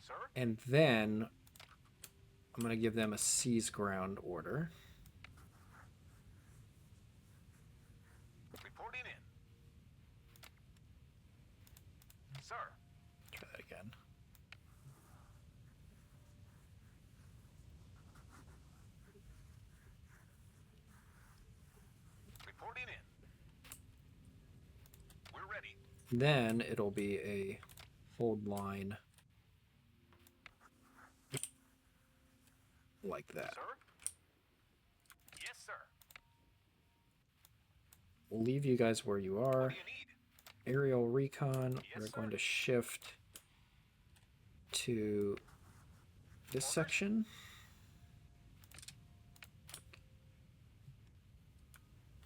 Sir? and then I'm gonna give them a seize ground order. Reporting in. Sir. Try that again. Reporting in. We're ready. Then it'll be a hold line like that. Sir? Yes, sir. We'll leave you guys where you are. What do you need? Aerial recon, Yes, we're sir. going to shift to this section.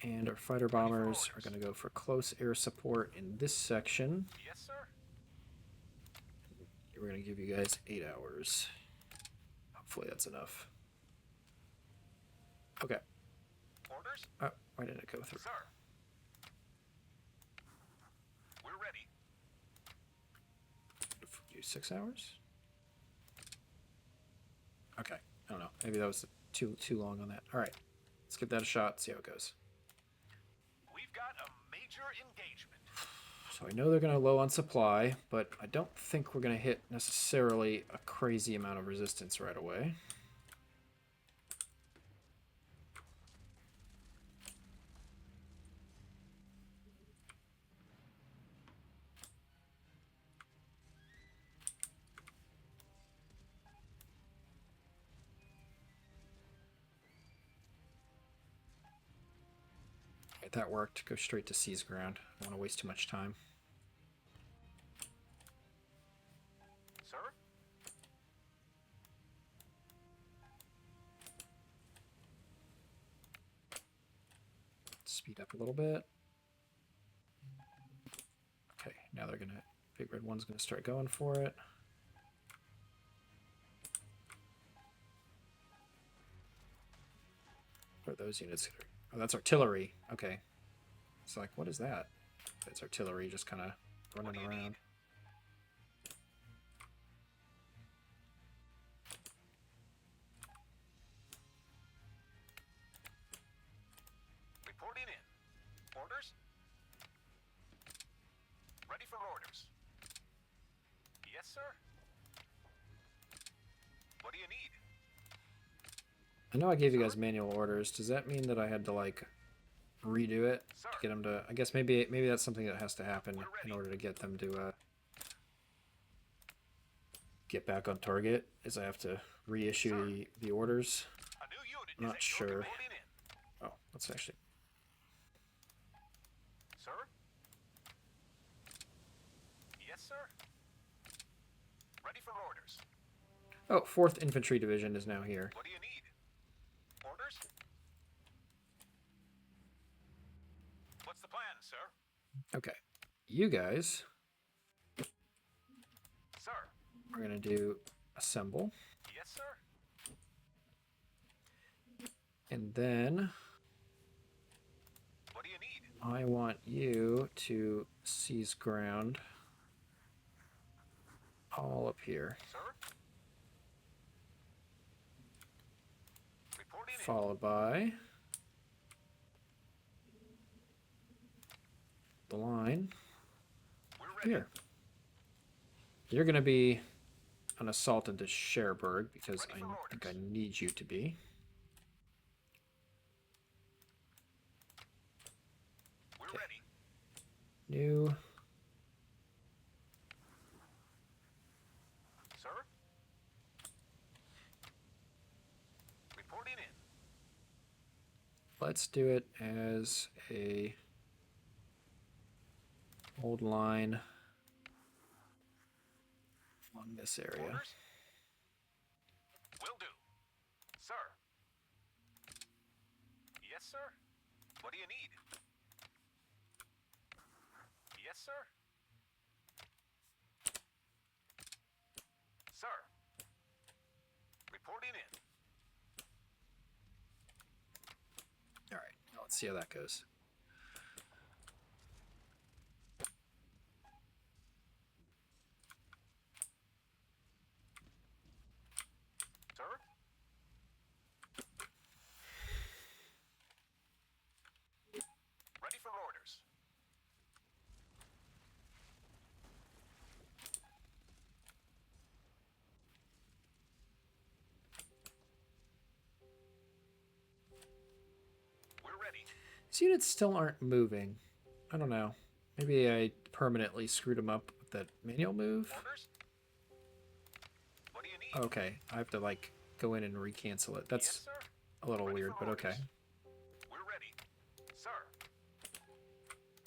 And our fighter bombers are going to go for close air support in this section. Yes, sir. We're going to give you guys 8 hours. Hopefully that's enough. Okay. Orders? Oh, why didn't it go through? Sir. We're ready. Do 6 hours? Okay. I don't know. Maybe that was too long on that. All right. Let's give that a shot, see how it goes. We've got a major engagement. So I know they're going to low on supply, but I don't think we're going to hit necessarily a crazy amount of resistance right away. Right, that worked. Go straight to seize ground. I don't want to waste too much time. Sir? Speed up a little bit. Okay, now they're gonna. Big red one's gonna start going for it. What are those units? Oh, that's artillery. Okay. It's like, what is that? It's artillery just kind of running around. Reporting in. Orders? Ready for orders. Yes, sir. What do you need? I know I gave you guys manual orders. Does that mean that I had to like redo it Sir. to get them to? I guess maybe that's something that has to happen in order to get them to get back on target. Is I have to reissue the orders. A new unit Not is sure. reporting in. Oh, let's actually. Sir? Yes, sir. Ready for orders. Oh, 4th Infantry Division is now here. What do you need? Orders? What's the plan, sir? Okay, you guys Sir? are gonna do assemble, Yes, sir. and then What do you need? I want you to seize ground all up here, Sir? Reporting in. followed by the line We're ready. here. You're gonna be an assault into Cherbourg because I think I need you to be. We're Okay. ready. New. Sir? Reporting in. Let's do it as a old line along this area. Orders? Will do. Sir? sir. What do you need? Yes, sir. Sir. Reporting in. All right, let's see how that goes. Sir? Ready for orders. We're ready. These units still aren't moving. I don't know. Maybe I permanently screwed them up with that manual move. Orders? What do you need? Okay, I have to like go in and recancel it. That's Yes, sir. a little Ready weird, for but okay. orders. We're ready. Sir.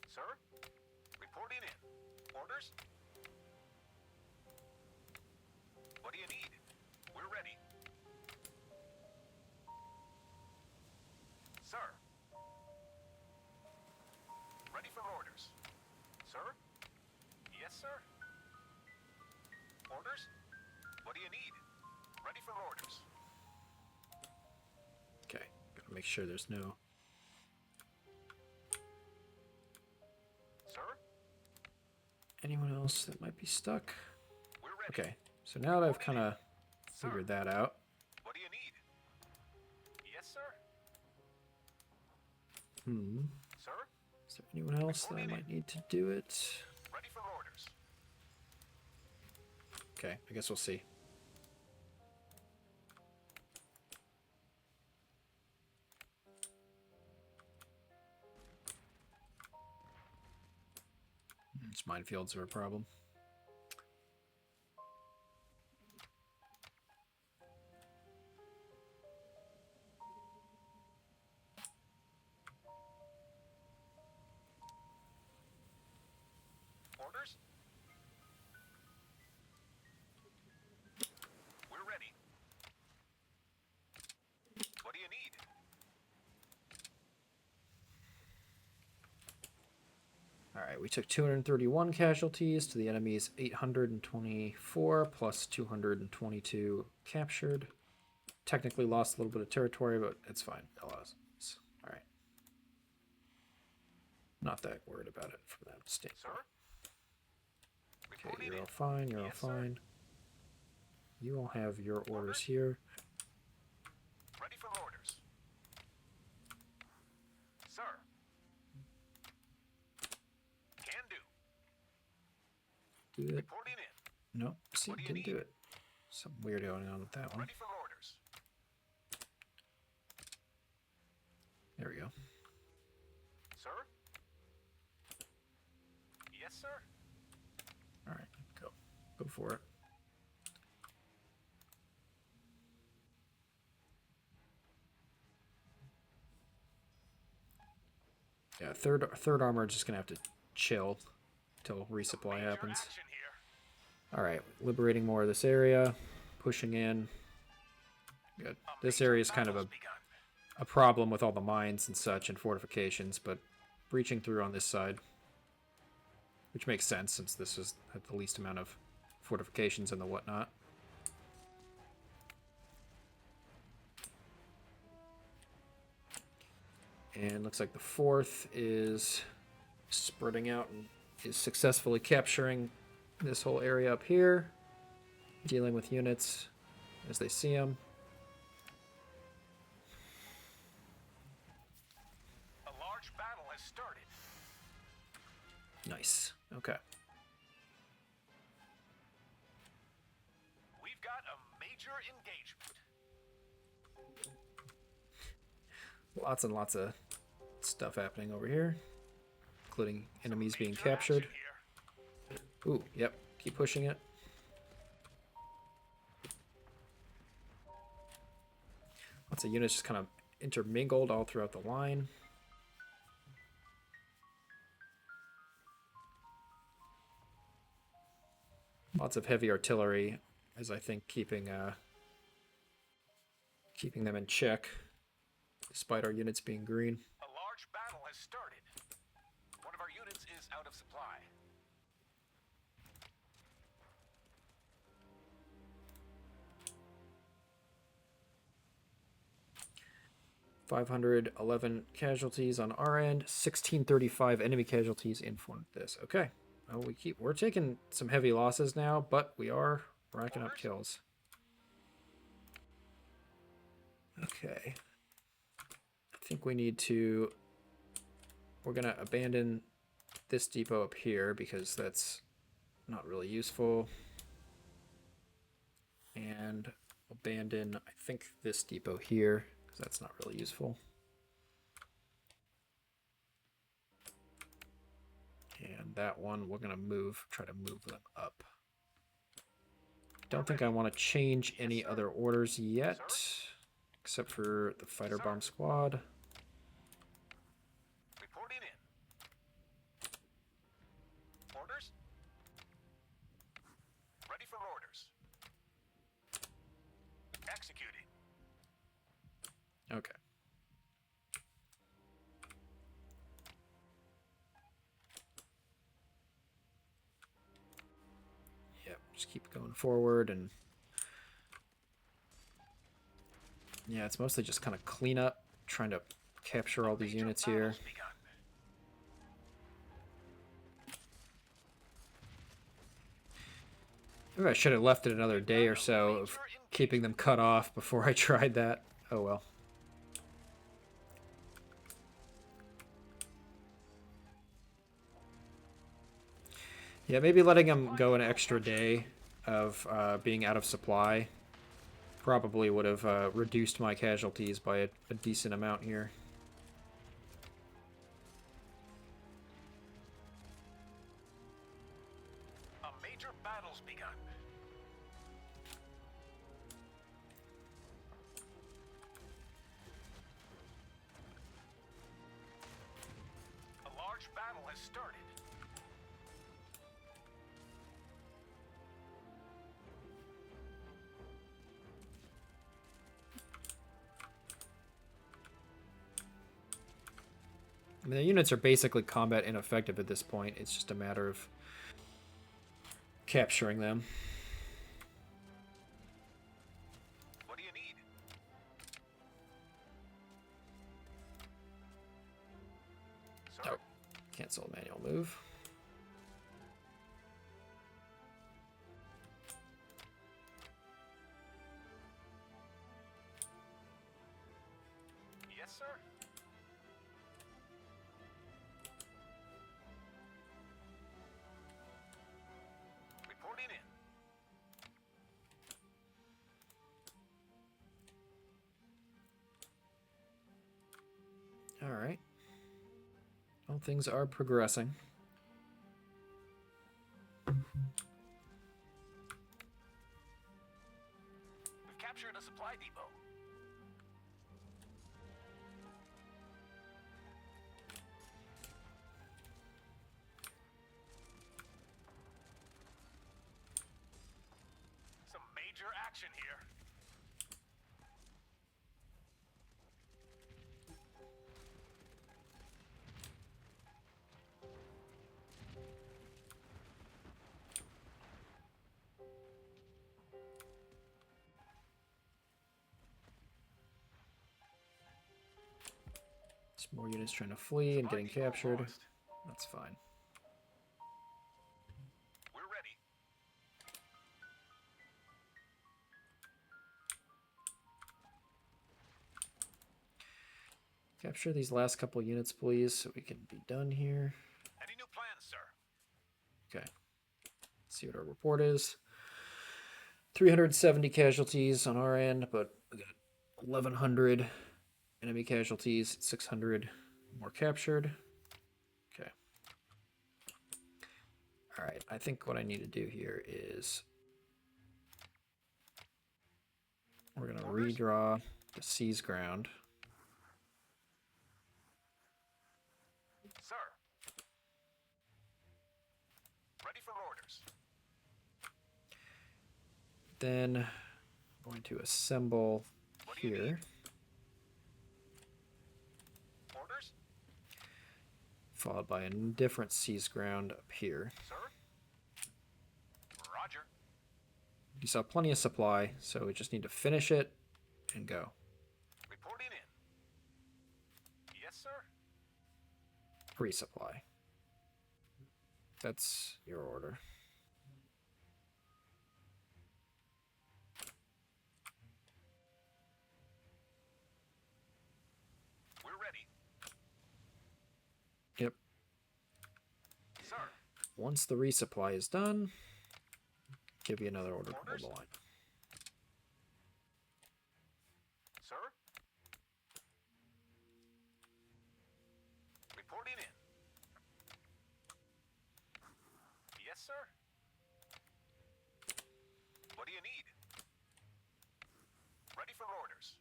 Sir? Reporting in. Orders? What do you need? We're ready. Sir. Ready for orders. Sir? Yes, sir. Orders? What do you need? Ready for orders. Okay, gotta make sure there's no... Sir? anyone else that might be stuck. We're ready. Okay, so now that I've kind of Sir. figured that out, What do you need? Yes, sir. Sir? is there anyone else that I might need to do it? Ready for orders. Okay, I guess we'll see. These minefields are a problem. Orders? We're ready. What do you need? Alright, we took 231 casualties to the enemy's 824 plus 222 captured. Technically lost a little bit of territory, but it's fine. Alright. Not that worried about it from that Sir? standpoint. Okay, Reporting you're in. all fine, you're all Yes, sir. fine. You all have your orders here. Ready for orders. Sir. Can do. Do it. Reporting in. No, see, What do you didn't do need? it. Something weird going on with that one. Ready for orders. There we go. Sir? Yes, sir. Alright, go. Go for it. Yeah, third armor is just gonna have to chill till resupply Major happens. action here. Alright, liberating more of this area, pushing in. Good. This area is kind of Battle's begun. a problem with all the mines and such and fortifications, but breaching through on this side, which makes sense since this is at the least amount of fortifications and the whatnot. And looks like the fourth is spreading out and is successfully capturing this whole area up here, dealing with units as they see them. A large battle has started. Nice. Okay. We've got a major engagement. Lots and lots of stuff happening over here, including enemies being Major captured. action here. Ooh, yep. Keep pushing it. Lots of units just kind of intermingled all throughout the line. Lots of heavy artillery, as I think keeping them in check. despite our units being green. A large battle has started. One of our units is out of supply. 511 casualties on our end, 1635 enemy casualties in front of this. Okay. Well, we're taking some heavy losses now, but we are racking up kills. Okay. I think we need to... We're going to abandon this depot up here because that's not really useful. And abandon, I think, this depot here because that's not really useful. And that one, we're going to try to move them up. Don't think I want to change any other orders yet, except for the fighter bomb squad. Reporting in. Orders? Ready for orders. Executing. Okay. Yep, just keep going forward and... Yeah, it's mostly just kind of clean up, trying to capture all these units here. Maybe I should have left it another day or so of keeping them cut off before I tried that. Oh well. Yeah, maybe letting them go an extra day of being out of supply probably would have reduced my casualties by a decent amount here. A major battle's begun. A large battle has started. I mean, the units are basically combat ineffective at this point. It's just a matter of capturing them. What do you need? Sir? Oh, cancel manual move. Yes, sir. Reporting in. All right. Well, things are progressing. We've captured a supply depot. Some major action here. Some more units trying to flee and getting Supply depot captured. lost. That's fine. We're ready. Capture these last couple units, please, so we can be done here. Any new plans, sir? Okay. Let's see what our report is. 370 casualties on our end, but we got 1,100 enemy casualties, 600 more captured. Okay. All right, I think what I need to do here is we're going to redraw the seize ground. Sir. Ready for orders. Then I'm going to assemble What do you here. need? followed by a different seize ground up here. Sir? Roger. You saw plenty of supply, so we just need to finish it and go. Reporting in. Yes, sir. Resupply. That's your order. We're ready. Yep. Sir. Once the resupply is done, give you another order to hold Orders? the line. Sir? Reporting in. Yes, sir. What do you need? Ready for orders.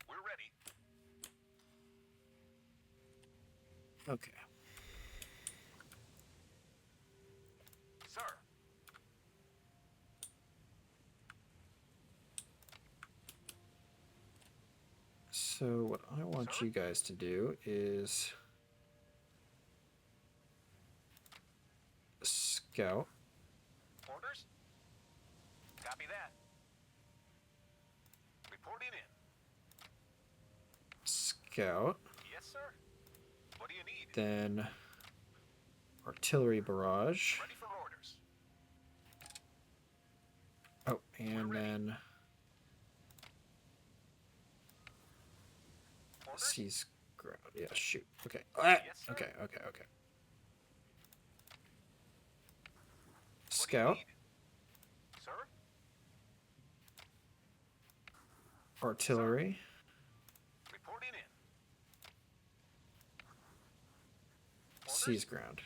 We're ready. Okay. Sir. So what I want Sir? you guys to do is scout. Orders? Copy that. Reporting in. Scout. Yes, sir. What do you need? Then artillery barrage. Ready for orders. Oh, and then Orders? seize ground. Yeah, shoot. Okay. Ah, Yes, sir. okay. What do you Scout, need? Sir? artillery, Reporting in. Orders? seize ground.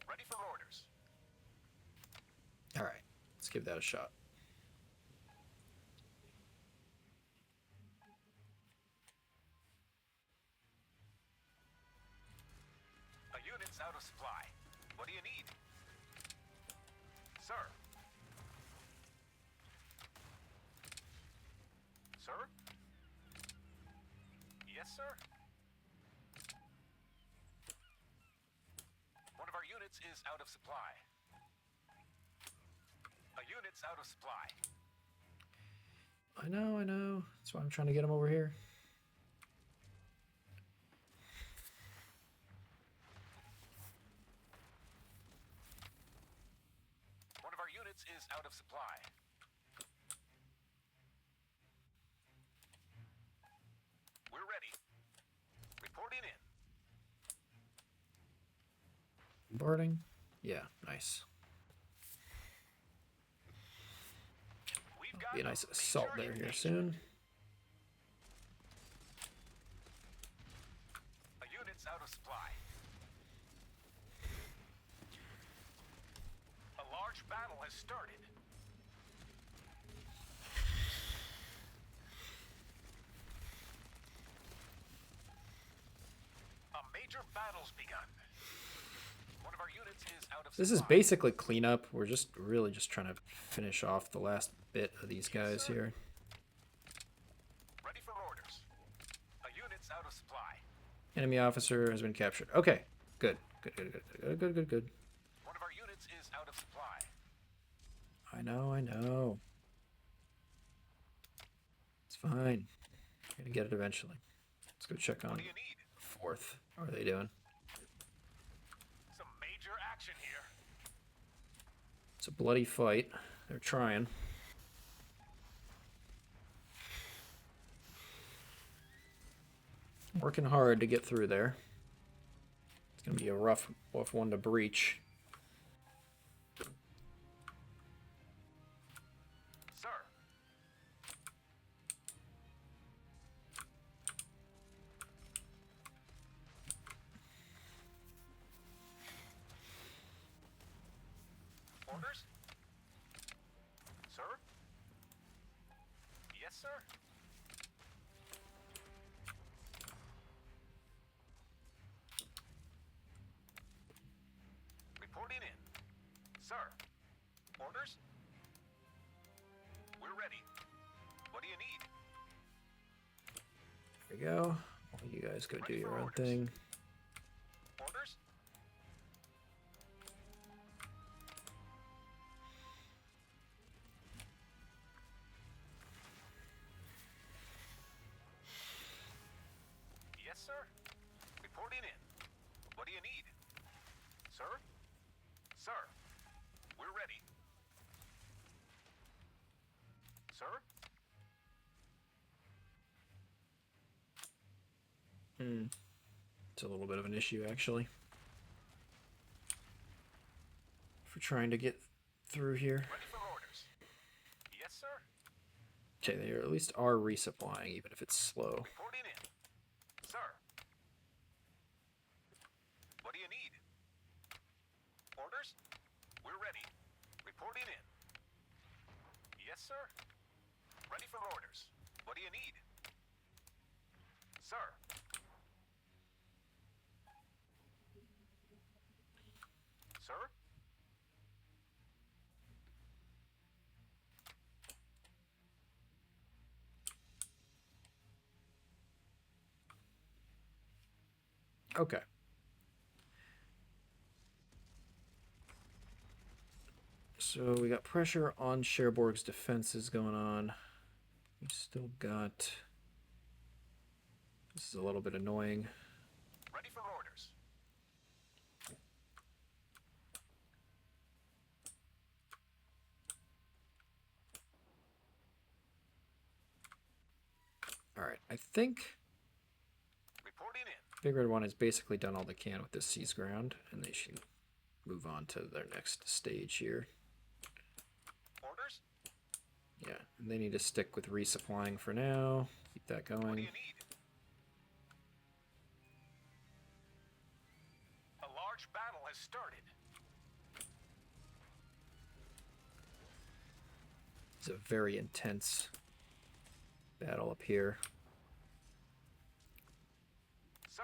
Ready for orders. All right, let's give that a shot. A unit's out of supply. What do you need? Sir? Sir? Yes, sir? One of our units is out of supply. A unit's out of supply. I know. That's why I'm trying to get him over here. One of our units is out of supply. We're ready. Reporting in. Boarding. Yeah, nice. We've got Be a nice major assault there here engagement. soon. A unit's out of supply. A large battle has started. A major battle's begun. One of our units is out of This is supply. basically cleanup. We're just really just trying to finish off the last bit of these guys sir. here. Ready for orders. A unit's out of supply. Enemy officer has been captured. Okay, good. Good. One of our units is out of supply. I know. It's fine. We're gonna get it eventually. Let's go check What on do you need? fourth. How are they doing? Some major action here. It's a bloody fight. They're trying. Working hard to get through there. It's gonna be a rough one to breach. Sir. Orders? Sir? Yes, sir? Reporting in. Sir. Orders? We're ready. What do you need? There we go. You guys go do your own thing. Orders? Yes, sir. Reporting in. What do you need? Sir? Sir. We're ready. Sir? It's a little bit of an issue, actually, for trying to get through here. Ready for orders. Yes, sir. Okay, they at least are resupplying, even if it's slow. Reporting in. Sir. What do you need? Orders? We're ready. Reporting in. Yes, sir. Ready for orders. What do you need? Sir. Sir? Okay. So we got pressure on Cherbourg's defenses going on. We still got... This is a little bit annoying. Ready for orders. Alright, I think Reporting in. Big Red 1 has basically done all they can with this seize ground, and they should move on to their next stage here. Orders? Yeah, and they need to stick with resupplying for now. Keep that What do going. you need? A large battle has started. It's a very intense battle up here. Sir.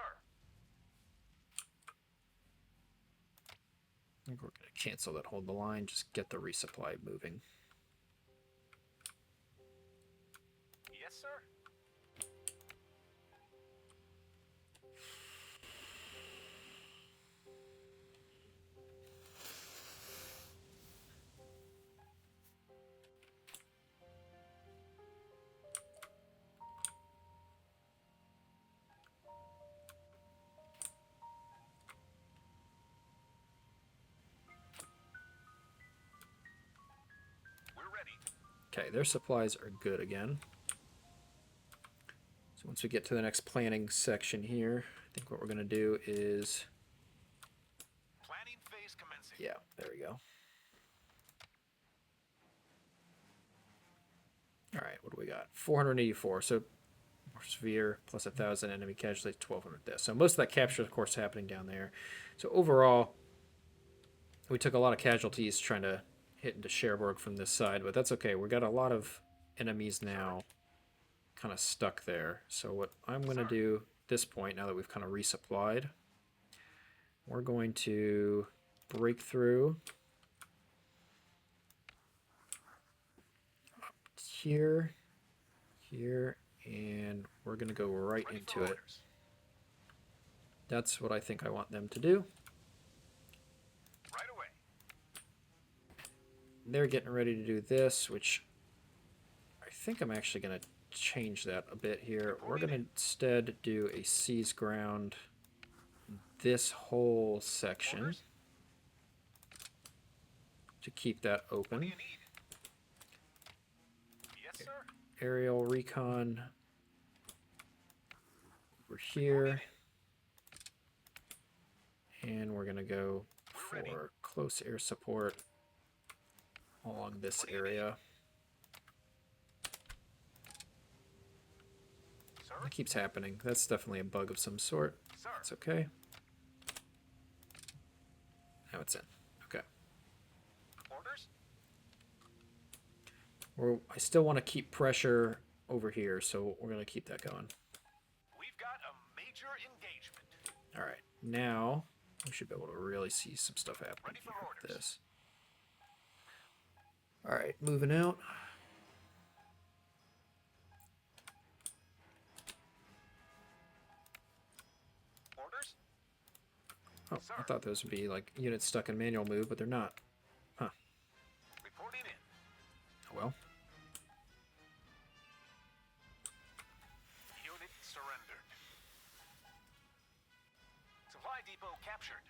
I think we're going to cancel that hold the line, just get the resupply moving. Yes, sir. We're ready. Okay, their supplies are good again. So once we get to the next planning section here, I think what we're going to do is... Planning phase commencing. Yeah, there we go. Alright, what do we got? 484. So, more severe, plus 1,000 enemy casualties, 1,200 deaths. So most of that capture, of course, happening down there. So overall, we took a lot of casualties trying to hit into Cherbourg from this side, but that's okay. We got a lot of enemies now kind of stuck there. So what I'm going to do at this point, now that we've kind of resupplied, we're going to break through up here, here, and we're going to go right Ready into for it. orders. That's what I think I want them to do. Right away. They're getting ready to do this, which I think I'm actually going to change that a bit here. We're going to instead do a seize ground this whole section Orders? to keep that What do open. you need? Yes, sir. Aerial recon over here. And we're going to go for close air support along this area. Sir. That keeps happening. That's definitely a bug of some sort. Sir. It's okay. Now it's in. Okay. Orders? I still want to keep pressure over here, so we're going to keep that going. We've got a major engagement. All right. Now we should be able to really see some stuff happening Ready for here with orders. this. All right, moving out. Oh, I thought those would be like units stuck in manual move, but they're not. Huh. Reporting in. Oh well. Unit surrendered. Supply depot captured.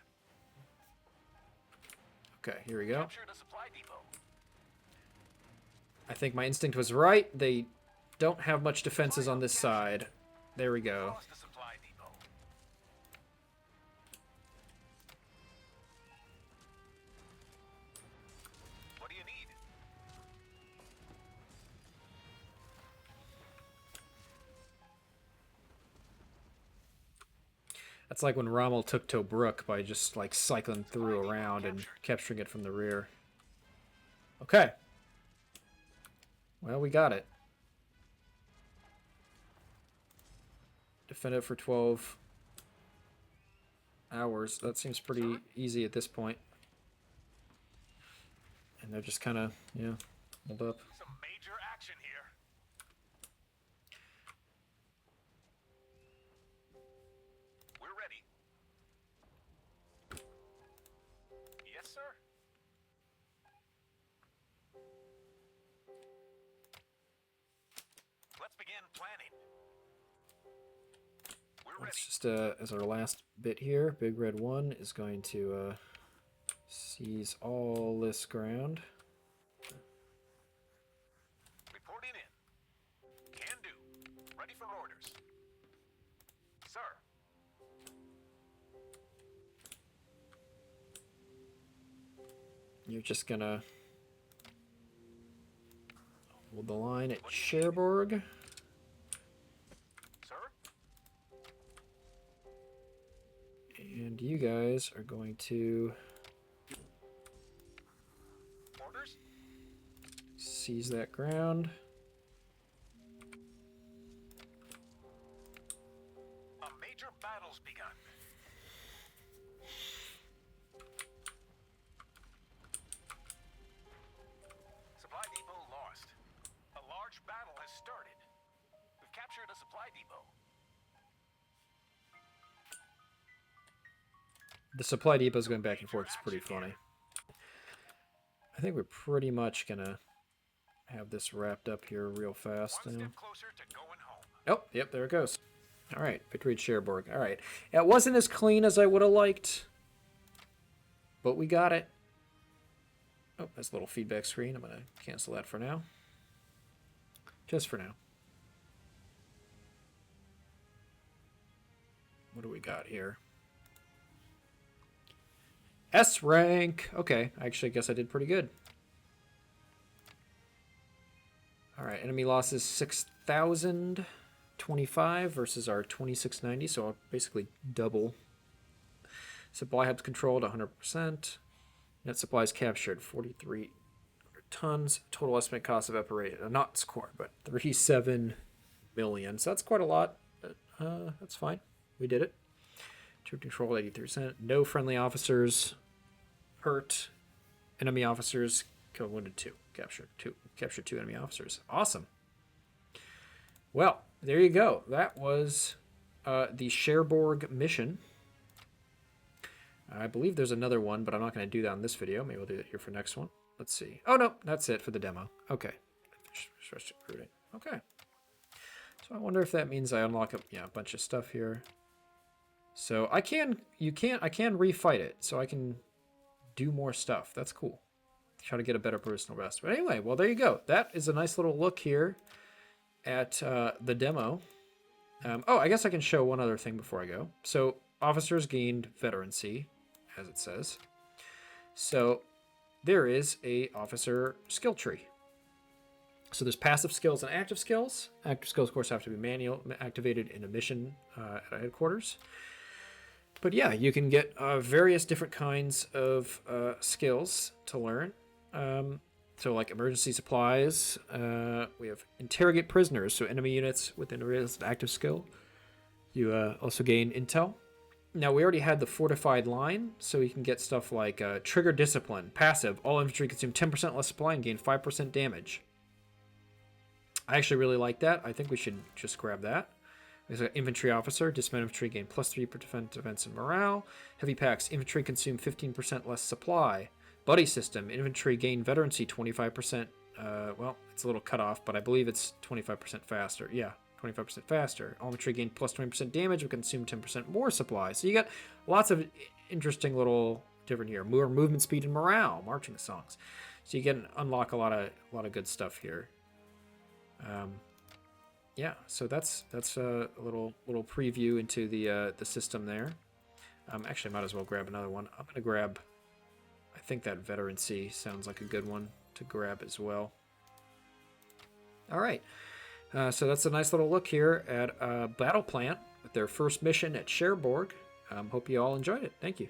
Okay, here we go. Captured a supply depot. I think my instinct was right. They don't have much defenses on this side. There we go. Lost a supply depot. What do you need? That's like when Rommel took Tobruk by just like cycling through around and capturing it from the rear. Okay. Well, we got it. Defend it for 12 hours. That seems pretty easy at this point. And they're just kind of, yeah, hold up. Some major action here. We're ready. Yes, sir. Let's begin planning. We're ready. It's just as our last bit here, Big Red 1 is going to seize all this ground. Reporting in. Can do. Ready for orders. Sir. You're just gonna hold the line at Cherbourg. Sir. And you guys are going to Orders. seize that ground. A major battle's begun. Supply depot lost. A large battle has started. We've captured a supply depot. The supply depot's going back and forth. It's pretty funny. I think we're pretty much gonna have this wrapped up here real fast One now. step closer to going home. Oh, yep, there it goes. All right, victory at Cherbourg. All right, it wasn't as clean as I would have liked, but we got it. Oh, that's a little feedback screen. I'm gonna cancel that for now. Just for now. What do we got here? S rank. Okay, actually, I guess I did pretty good. All right, enemy losses 6,025 versus our 2,690, so I'll basically double. Supply hubs controlled 100%. Net supplies captured 4,300 tons. Total estimate cost of operation, not score, but 37 million. So that's quite a lot, but that's fine. We did it. Troop control 83%. No friendly officers hurt. Enemy officers killed, wounded 2. Captured 2 enemy officers. Awesome. Well, there you go. That was the Cherbourg mission. I believe there's another one, but I'm not going to do that in this video. Maybe we'll do that here for next one. Let's see. Oh, no, that's it for the demo. Okay. Stretch recruiting. Okay. So I wonder if that means I unlock a bunch of stuff here. So I can refight it, so I can do more stuff. That's cool. Try to get a better personal best. But anyway, well, there you go. That is a nice little look here at the demo. Oh, I guess I can show one other thing before I go. So officers gained veterancy, as it says. So there is a officer skill tree. So there's passive skills and active skills. Active skills, of course, have to be activated in a mission at a headquarters. But yeah, you can get various different kinds of skills to learn. So like emergency supplies, we have interrogate prisoners, so enemy units within an active skill. You also gain intel. Now we already had the fortified line, so you can get stuff like trigger discipline, passive, all infantry consume 10% less supply and gain 5% damage. I actually really like that. I think we should just grab that. There's an infantry officer. Dismount infantry gain +3 per defense and morale. Heavy packs. Infantry consume 15% less supply. Buddy system. Infantry gain veterancy 25%. Well, it's a little cut off, but I believe it's 25% faster. Yeah, 25% faster. All infantry gain plus 20% damage. We consume 10% more supply. So you got lots of interesting little different here. More movement speed and morale. Marching songs. So you can unlock a lot of good stuff here. Yeah, so that's a little preview into the system there. Actually, I might as well grab another one. I'm gonna grab. I think that veterancy sounds like a good one to grab as well. All right, so that's a nice little look here at Battleplan with their first mission at Cherbourg. Hope you all enjoyed it. Thank you.